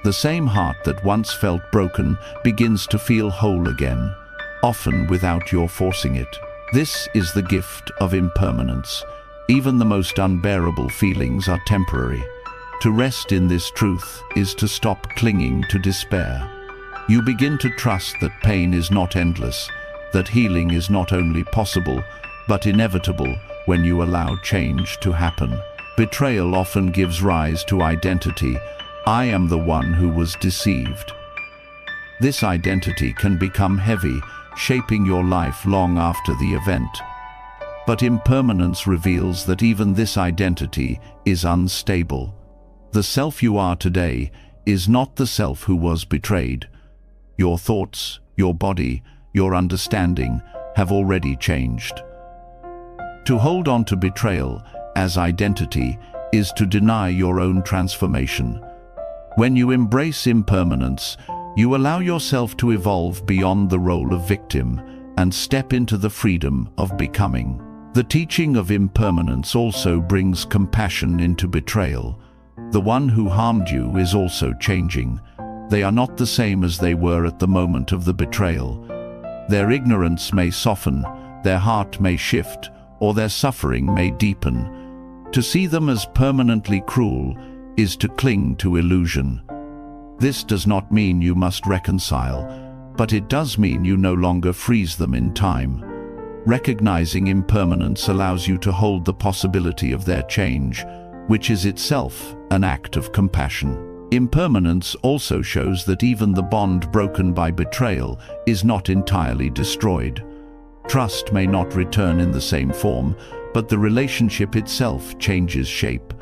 The same heart that once felt broken begins to feel whole again, often without your forcing it. This is the gift of impermanence. Even the most unbearable feelings are temporary. To rest in this truth is to stop clinging to despair. You begin to trust that pain is not endless, that healing is not only possible, but inevitable when you allow change to happen. Betrayal often gives rise to identity. I am the one who was deceived. This identity can become heavy, shaping your life long after the event. But impermanence reveals that even this identity is unstable. The self you are today is not the self who was betrayed. Your thoughts, your body, your understanding have already changed. To hold on to betrayal as identity is to deny your own transformation. When you embrace impermanence, you allow yourself to evolve beyond the role of victim and step into the freedom of becoming. The teaching of impermanence also brings compassion into betrayal. The one who harmed you is also changing. They are not the same as they were at the moment of the betrayal. Their ignorance may soften, their heart may shift, or their suffering may deepen. To see them as permanently cruel is to cling to illusion. This does not mean you must reconcile, but it does mean you no longer freeze them in time. Recognizing impermanence allows you to hold the possibility of their change, which is itself an act of compassion. Impermanence also shows that even the bond broken by betrayal is not entirely destroyed. Trust may not return in the same form, but the relationship itself changes shape.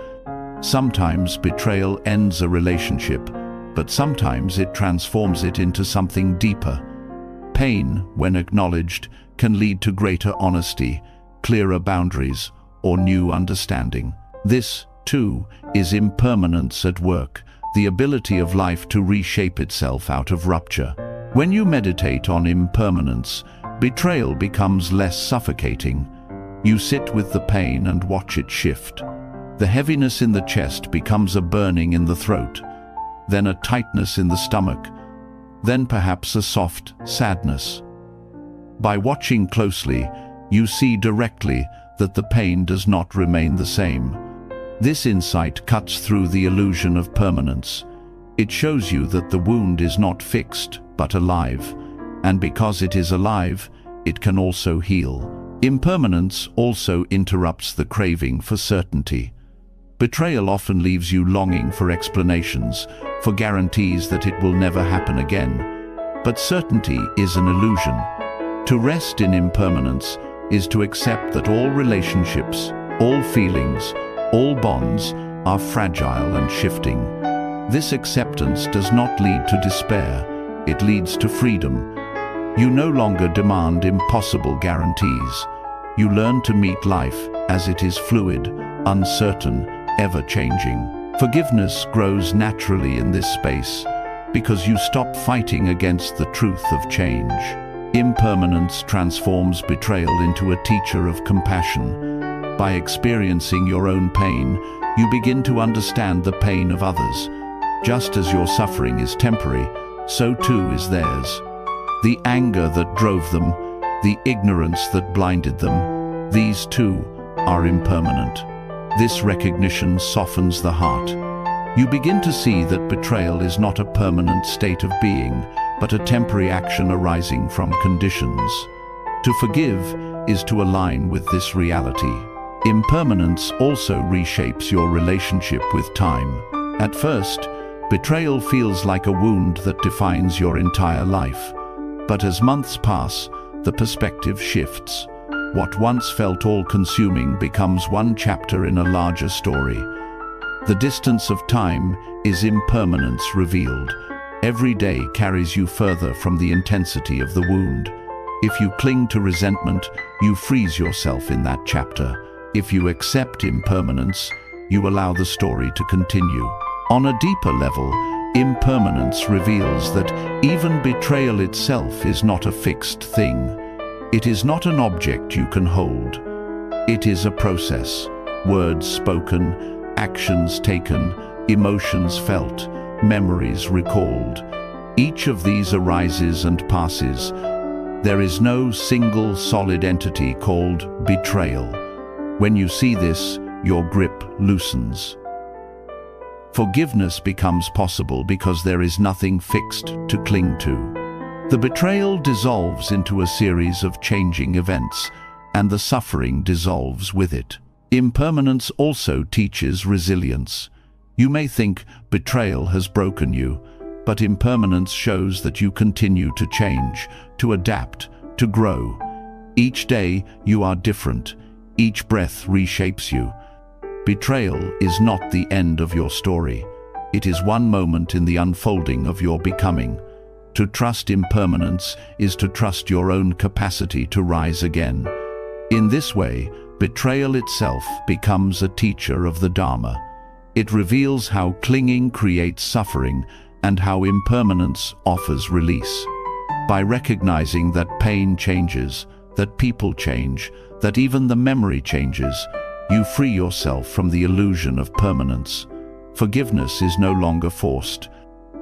Sometimes betrayal ends a relationship, but sometimes it transforms it into something deeper. Pain, when acknowledged, can lead to greater honesty, clearer boundaries, or new understanding. This, too, is impermanence at work, the ability of life to reshape itself out of rupture. When you meditate on impermanence, betrayal becomes less suffocating. You sit with the pain and watch it shift. The heaviness in the chest becomes a burning in the throat, then a tightness in the stomach, then perhaps a soft sadness. By watching closely, you see directly that the pain does not remain the same. This insight cuts through the illusion of permanence. It shows you that the wound is not fixed, but alive, and because it is alive, it can also heal. Impermanence also interrupts the craving for certainty. Betrayal often leaves you longing for explanations, for guarantees that it will never happen again. But certainty is an illusion. To rest in impermanence is to accept that all relationships, all feelings, all bonds are fragile and shifting. This acceptance does not lead to despair, it leads to freedom. You no longer demand impossible guarantees. You learn to meet life as it is, fluid, uncertain, ever-changing. Forgiveness grows naturally in this space because you stop fighting against the truth of change. Impermanence transforms betrayal into a teacher of compassion. By experiencing your own pain, you begin to understand the pain of others. Just as your suffering is temporary, so too is theirs. The anger that drove them, the ignorance that blinded them, these too are impermanent. This recognition softens the heart. You begin to see that betrayal is not a permanent state of being, but a temporary action arising from conditions. To forgive is to align with this reality. Impermanence also reshapes your relationship with time. At first, betrayal feels like a wound that defines your entire life. But as months pass, the perspective shifts. What once felt all-consuming becomes one chapter in a larger story. The distance of time is impermanence revealed. Every day carries you further from the intensity of the wound. If you cling to resentment, you freeze yourself in that chapter. If you accept impermanence, you allow the story to continue. On a deeper level, impermanence reveals that even betrayal itself is not a fixed thing. It is not an object you can hold. It is a process. Words spoken, actions taken, emotions felt, memories recalled. Each of these arises and passes. There is no single solid entity called betrayal. When you see this, your grip loosens. Forgiveness becomes possible because there is nothing fixed to cling to. The betrayal dissolves into a series of changing events, and the suffering dissolves with it. Impermanence also teaches resilience. You may think betrayal has broken you, but impermanence shows that you continue to change, to adapt, to grow. Each day you are different. Each breath reshapes you. Betrayal is not the end of your story. It is one moment in the unfolding of your becoming. To trust impermanence is to trust your own capacity to rise again. In this way, betrayal itself becomes a teacher of the Dharma. It reveals how clinging creates suffering and how impermanence offers release. By recognizing that pain changes, that people change, that even the memory changes, you free yourself from the illusion of permanence. Forgiveness is no longer forced.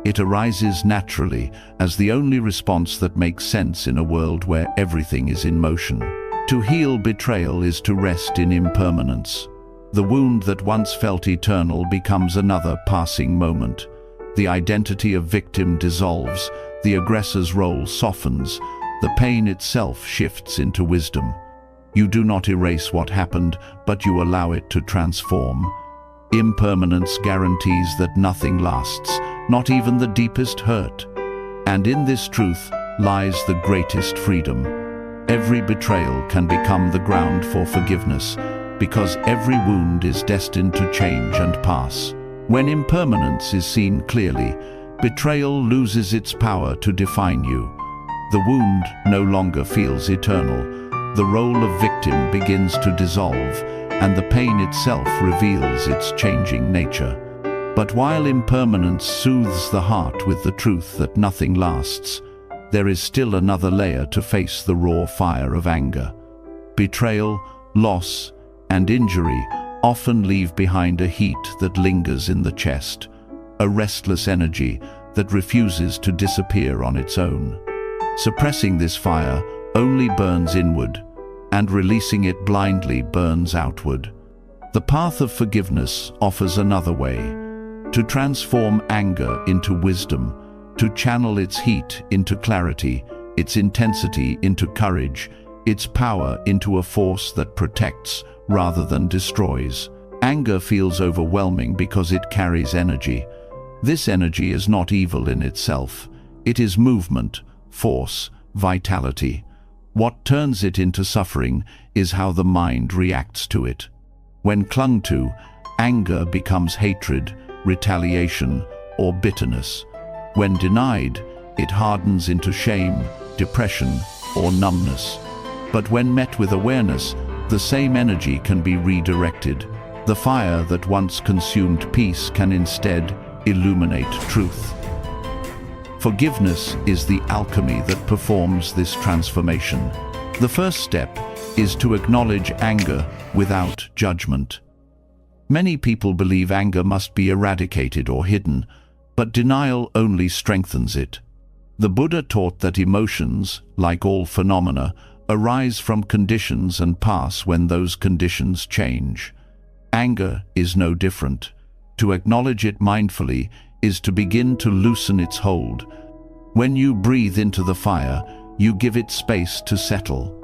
It arises naturally as the only response that makes sense in a world where everything is in motion. To heal betrayal is to rest in impermanence. The wound that once felt eternal becomes another passing moment. The identity of victim dissolves, the aggressor's role softens, the pain itself shifts into wisdom. You do not erase what happened, but you allow it to transform. Impermanence guarantees that nothing lasts, not even the deepest hurt. And in this truth lies the greatest freedom. Every betrayal can become the ground for forgiveness, because every wound is destined to change and pass. When impermanence is seen clearly, betrayal loses its power to define you. The wound no longer feels eternal. The role of victim begins to dissolve, and the pain itself reveals its changing nature. But while impermanence soothes the heart with the truth that nothing lasts, there is still another layer to face the raw fire of anger. Betrayal, loss, and injury often leave behind a heat that lingers in the chest, a restless energy that refuses to disappear on its own. Suppressing this fire only burns inward, and releasing it blindly burns outward. The path of forgiveness offers another way: to transform anger into wisdom, to channel its heat into clarity, its intensity into courage, its power into a force that protects rather than destroys. Anger feels overwhelming because it carries energy. This energy is not evil in itself. It is movement, force, vitality. What turns it into suffering is how the mind reacts to it. When clung to, anger becomes hatred, retaliation, or bitterness. When denied, it hardens into shame, depression, or numbness. But when met with awareness, the same energy can be redirected. The fire that once consumed peace can instead illuminate truth. Forgiveness is the alchemy that performs this transformation. The first step is to acknowledge anger without judgment. Many people believe anger must be eradicated or hidden, but denial only strengthens it. The Buddha taught that emotions, like all phenomena, arise from conditions and pass when those conditions change. Anger is no different. To acknowledge it mindfully is to begin to loosen its hold. When you breathe into the fire, you give it space to settle.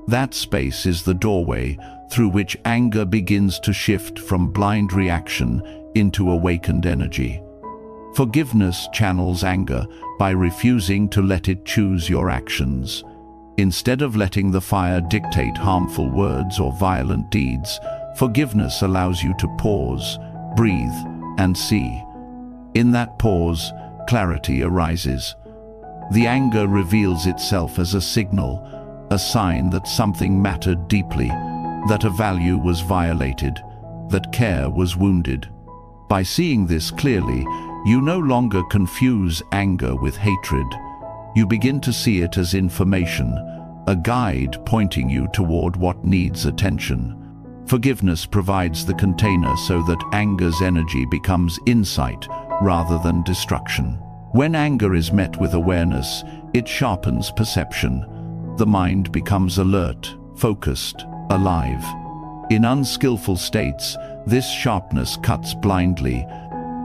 That space is the doorway through which anger begins to shift from blind reaction into awakened energy. Forgiveness channels anger by refusing to let it choose your actions. Instead of letting the fire dictate harmful words or violent deeds, forgiveness allows you to pause, breathe, and see. In that pause, clarity arises. The anger reveals itself as a signal, a sign that something mattered deeply, that a value was violated, that care was wounded. By seeing this clearly, you no longer confuse anger with hatred. You begin to see it as information, a guide pointing you toward what needs attention. Forgiveness provides the container so that anger's energy becomes insight rather than destruction. When anger is met with awareness, it sharpens perception. The mind becomes alert, focused, alive. In unskillful states, this sharpness cuts blindly,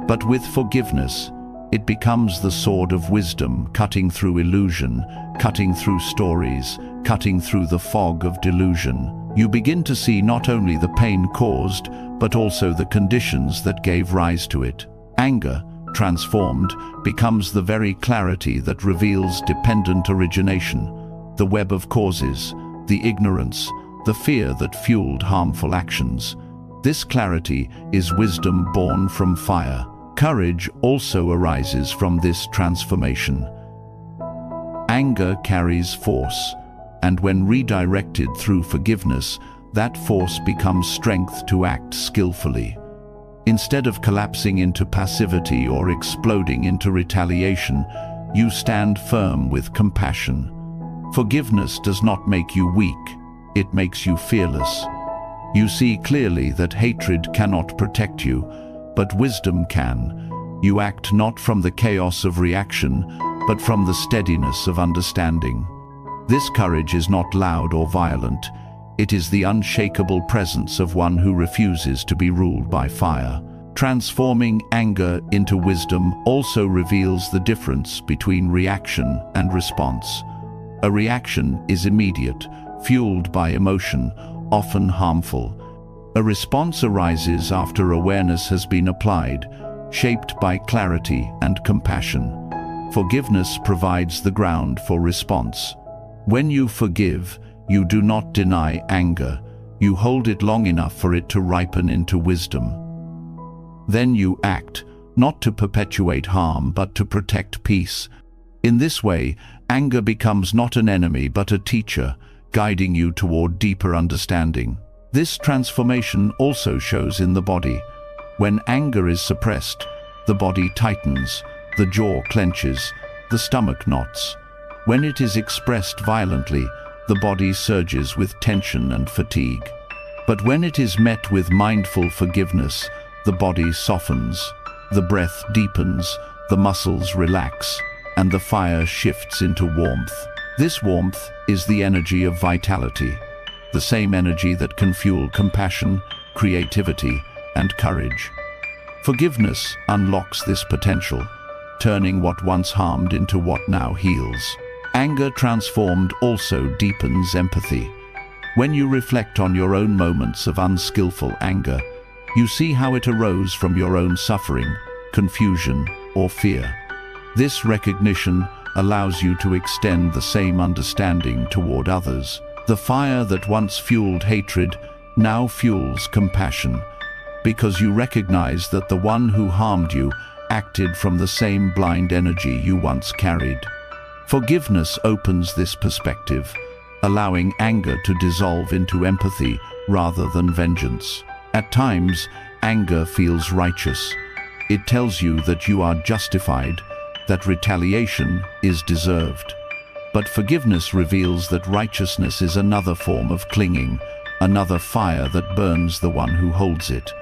but with forgiveness, it becomes the sword of wisdom, cutting through illusion, cutting through stories, cutting through the fog of delusion. You begin to see not only the pain caused, but also the conditions that gave rise to it. Anger, transformed, becomes the very clarity that reveals dependent origination, the web of causes, the ignorance, the fear that fueled harmful actions. This clarity is wisdom born from fire. Courage also arises from this transformation. Anger carries force, and when redirected through forgiveness, that force becomes strength to act skillfully. Instead of collapsing into passivity or exploding into retaliation, you stand firm with compassion. Forgiveness does not make you weak, it makes you fearless. You see clearly that hatred cannot protect you, but wisdom can. You act not from the chaos of reaction, but from the steadiness of understanding. This courage is not loud or violent. It is the unshakable presence of one who refuses to be ruled by fire. Transforming anger into wisdom also reveals the difference between reaction and response. A reaction is immediate, fueled by emotion, often harmful. A response arises after awareness has been applied, shaped by clarity and compassion. Forgiveness provides the ground for response. When you forgive, you do not deny anger. You hold it long enough for it to ripen into wisdom. Then you act, not to perpetuate harm, but to protect peace. In this way, anger becomes not an enemy, but a teacher, guiding you toward deeper understanding. This transformation also shows in the body. When anger is suppressed, the body tightens, the jaw clenches, the stomach knots. When it is expressed violently, the body surges with tension and fatigue. But when it is met with mindful forgiveness, the body softens, the breath deepens, the muscles relax, and the fire shifts into warmth. This warmth is the energy of vitality, the same energy that can fuel compassion, creativity, and courage. Forgiveness unlocks this potential, turning what once harmed into what now heals. Anger transformed also deepens empathy. When you reflect on your own moments of unskillful anger, you see how it arose from your own suffering, confusion, or fear. This recognition allows you to extend the same understanding toward others. The fire that once fueled hatred now fuels compassion, because you recognize that the one who harmed you acted from the same blind energy you once carried. Forgiveness opens this perspective, allowing anger to dissolve into empathy rather than vengeance. At times, anger feels righteous. It tells you that you are justified, that retaliation is deserved. But forgiveness reveals that righteousness is another form of clinging, another fire that burns the one who holds it.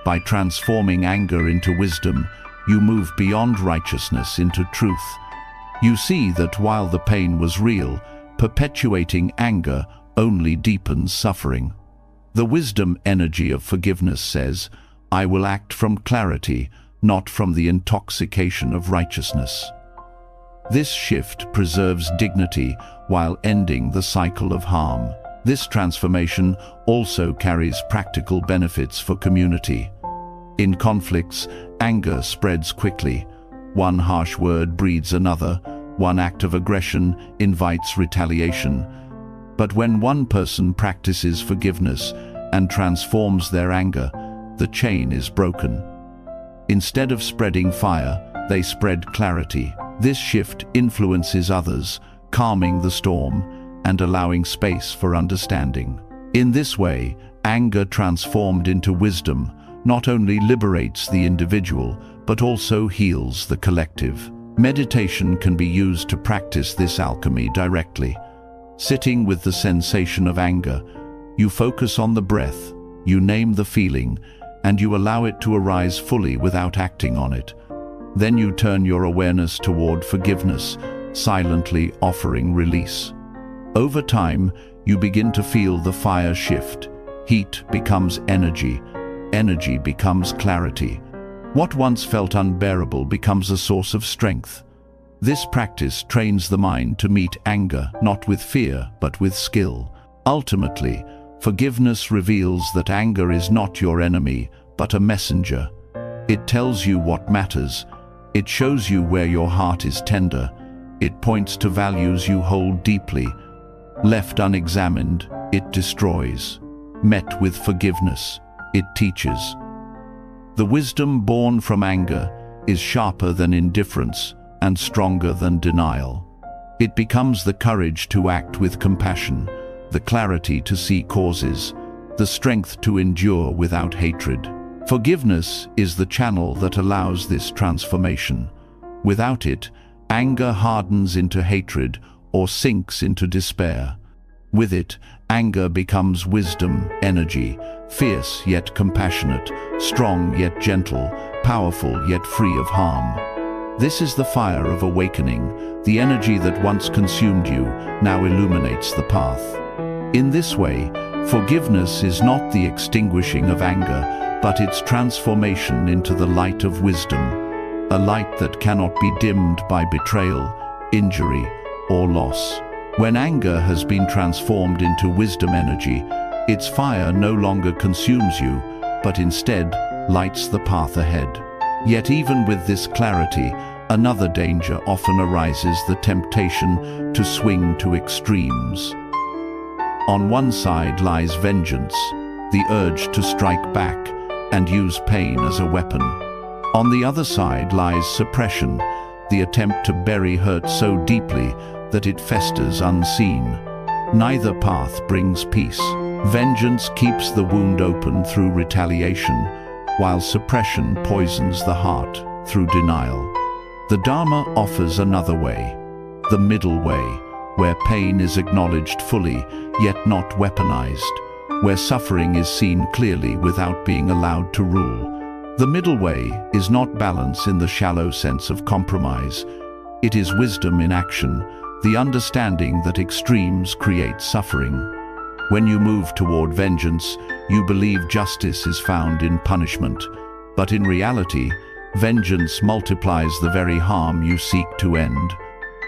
By transforming anger into wisdom, you move beyond righteousness into truth. You see that while the pain was real, perpetuating anger only deepens suffering. The wisdom energy of forgiveness says, "I will act from clarity, not from the intoxication of righteousness." This shift preserves dignity while ending the cycle of harm. This transformation also carries practical benefits for community. In conflicts, anger spreads quickly. One harsh word breeds another. One act of aggression invites retaliation. But when one person practices forgiveness and transforms their anger, the chain is broken. Instead of spreading fire, they spread clarity. This shift influences others, calming the storm and allowing space for understanding. In this way, anger transformed into wisdom not only liberates the individual, but also heals the collective. Meditation can be used to practice this alchemy directly. Sitting with the sensation of anger, you focus on the breath, you name the feeling, and you allow it to arise fully without acting on it. Then you turn your awareness toward forgiveness, silently offering release. Over time, you begin to feel the fire shift. Heat becomes energy. Energy becomes clarity. What once felt unbearable becomes a source of strength. This practice trains the mind to meet anger not with fear, but with skill. Ultimately, forgiveness reveals that anger is not your enemy, but a messenger. It tells you what matters. It shows you where your heart is tender. It points to values you hold deeply. Left unexamined, it destroys. Met with forgiveness, it teaches. The wisdom born from anger is sharper than indifference and stronger than denial. It becomes the courage to act with compassion, the clarity to see causes, the strength to endure without hatred. Forgiveness is the channel that allows this transformation. Without it, anger hardens into hatred or sinks into despair. With it, anger becomes wisdom, energy, fierce yet compassionate, strong yet gentle, powerful yet free of harm. This is the fire of awakening. The energy that once consumed you now illuminates the path. In this way, forgiveness is not the extinguishing of anger, but its transformation into the light of wisdom, a light that cannot be dimmed by betrayal, injury, or loss. When anger has been transformed into wisdom energy, its fire no longer consumes you, but instead lights the path ahead. Yet even with this clarity, another danger often arises: the temptation to swing to extremes. On one side lies vengeance, the urge to strike back and use pain as a weapon. On the other side lies suppression, the attempt to bury hurt so deeply that it festers unseen. Neither path brings peace. Vengeance keeps the wound open through retaliation, while suppression poisons the heart through denial. The Dharma offers another way, the middle way, where pain is acknowledged fully, yet not weaponized, where suffering is seen clearly without being allowed to rule. The middle way is not balance in the shallow sense of compromise. It is wisdom in action, the understanding that extremes create suffering. When you move toward vengeance, you believe justice is found in punishment, but in reality, vengeance multiplies the very harm you seek to end.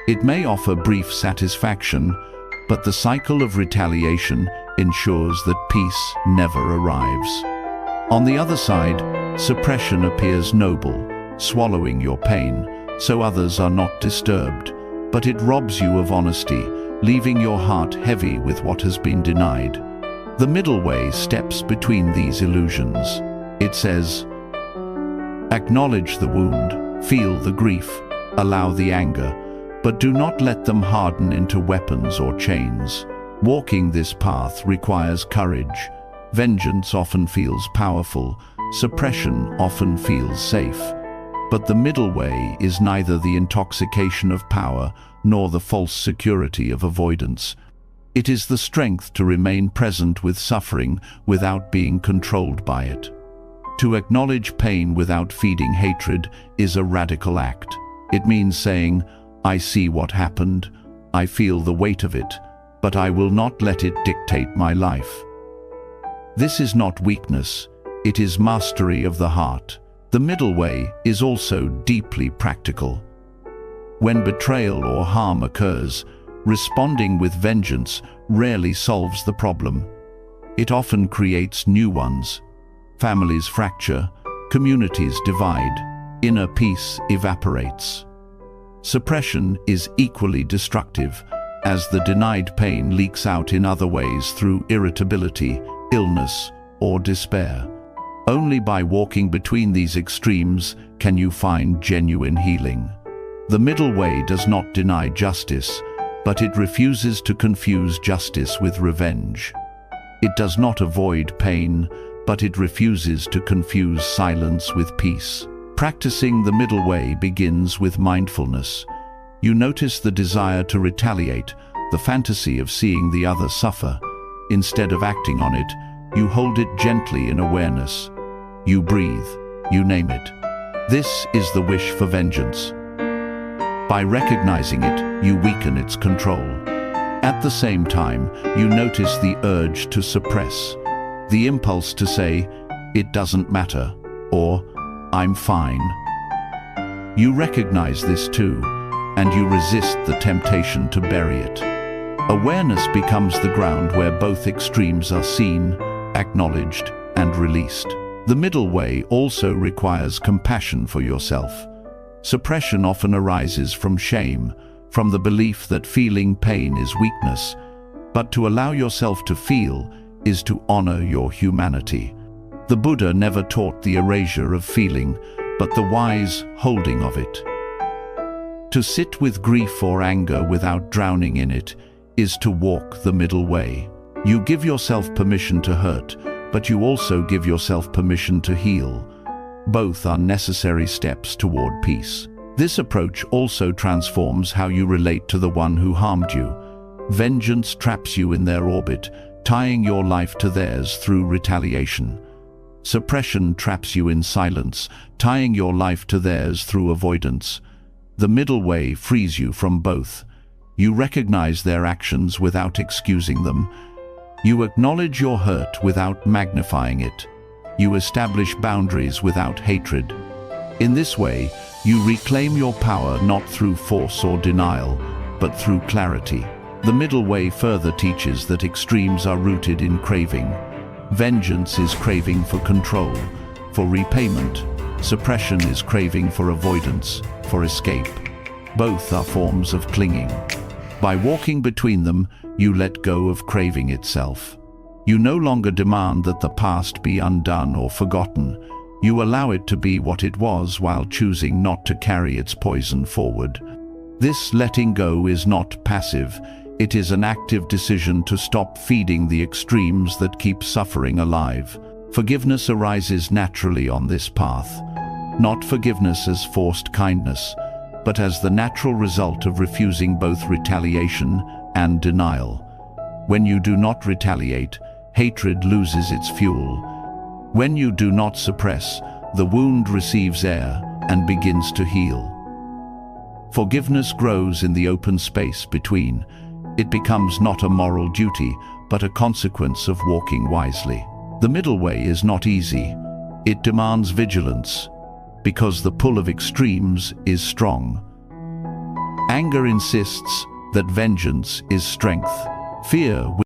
It may offer brief satisfaction, but the cycle of retaliation ensures that peace never arrives. On the other side, suppression appears noble, swallowing your pain, so others are not disturbed, but it robs you of honesty, leaving your heart heavy with what has been denied. The middle way steps between these illusions. It says, acknowledge the wound, feel the grief, allow the anger, but do not let them harden into weapons or chains. Walking this path requires courage. Vengeance often feels powerful, suppression often feels safe. But the middle way is neither the intoxication of power nor the false security of avoidance. It is the strength to remain present with suffering without being controlled by it. To acknowledge pain without feeding hatred is a radical act. It means saying, I see what happened, I feel the weight of it, but I will not let it dictate my life. This is not weakness, it is mastery of the heart. The middle way is also deeply practical. When betrayal or harm occurs, responding with vengeance rarely solves the problem. It often creates new ones. Families fracture, communities divide, inner peace evaporates. Suppression is equally destructive, as the denied pain leaks out in other ways through irritability, illness, or despair. Only by walking between these extremes can you find genuine healing. The middle way does not deny justice, but it refuses to confuse justice with revenge. It does not avoid pain, but it refuses to confuse silence with peace. Practicing the middle way begins with mindfulness. You notice the desire to retaliate, the fantasy of seeing the other suffer. Instead of acting on it, you hold it gently in awareness. You breathe, you name it. This is the wish for vengeance. By recognizing it, you weaken its control. At the same time, you notice the urge to suppress, the impulse to say, it doesn't matter, or I'm fine. You recognize this too, and you resist the temptation to bury it. Awareness becomes the ground where both extremes are seen, acknowledged, and released. The middle way also requires compassion for yourself. Suppression often arises from shame, from the belief that feeling pain is weakness, but to allow yourself to feel is to honor your humanity. The Buddha never taught the erasure of feeling, but the wise holding of it. To sit with grief or anger without drowning in it is to walk the middle way. You give yourself permission to hurt, but you also give yourself permission to heal. Both are necessary steps toward peace. This approach also transforms how you relate to the one who harmed you. Vengeance traps you in their orbit, tying your life to theirs through retaliation. Suppression traps you in silence, tying your life to theirs through avoidance. The middle way frees you from both. You recognize their actions without excusing them. You acknowledge your hurt without magnifying it. You establish boundaries without hatred. In this way, you reclaim your power not through force or denial, but through clarity. The middle way further teaches that extremes are rooted in craving. Vengeance is craving for control, for repayment. Suppression is craving for avoidance, for escape. Both are forms of clinging. By walking between them, you let go of craving itself. You no longer demand that the past be undone or forgotten. You allow it to be what it was while choosing not to carry its poison forward. This letting go is not passive. It is an active decision to stop feeding the extremes that keep suffering alive. Forgiveness arises naturally on this path. Not forgiveness as forced kindness, but as the natural result of refusing both retaliation and denial. When you do not retaliate, hatred loses its fuel. When you do not suppress, the wound receives air and begins to heal. Forgiveness grows in the open space between. It becomes not a moral duty, but a consequence of walking wisely. The middle way is not easy. It demands vigilance, because the pull of extremes is strong. Anger insists that vengeance is strength. Fear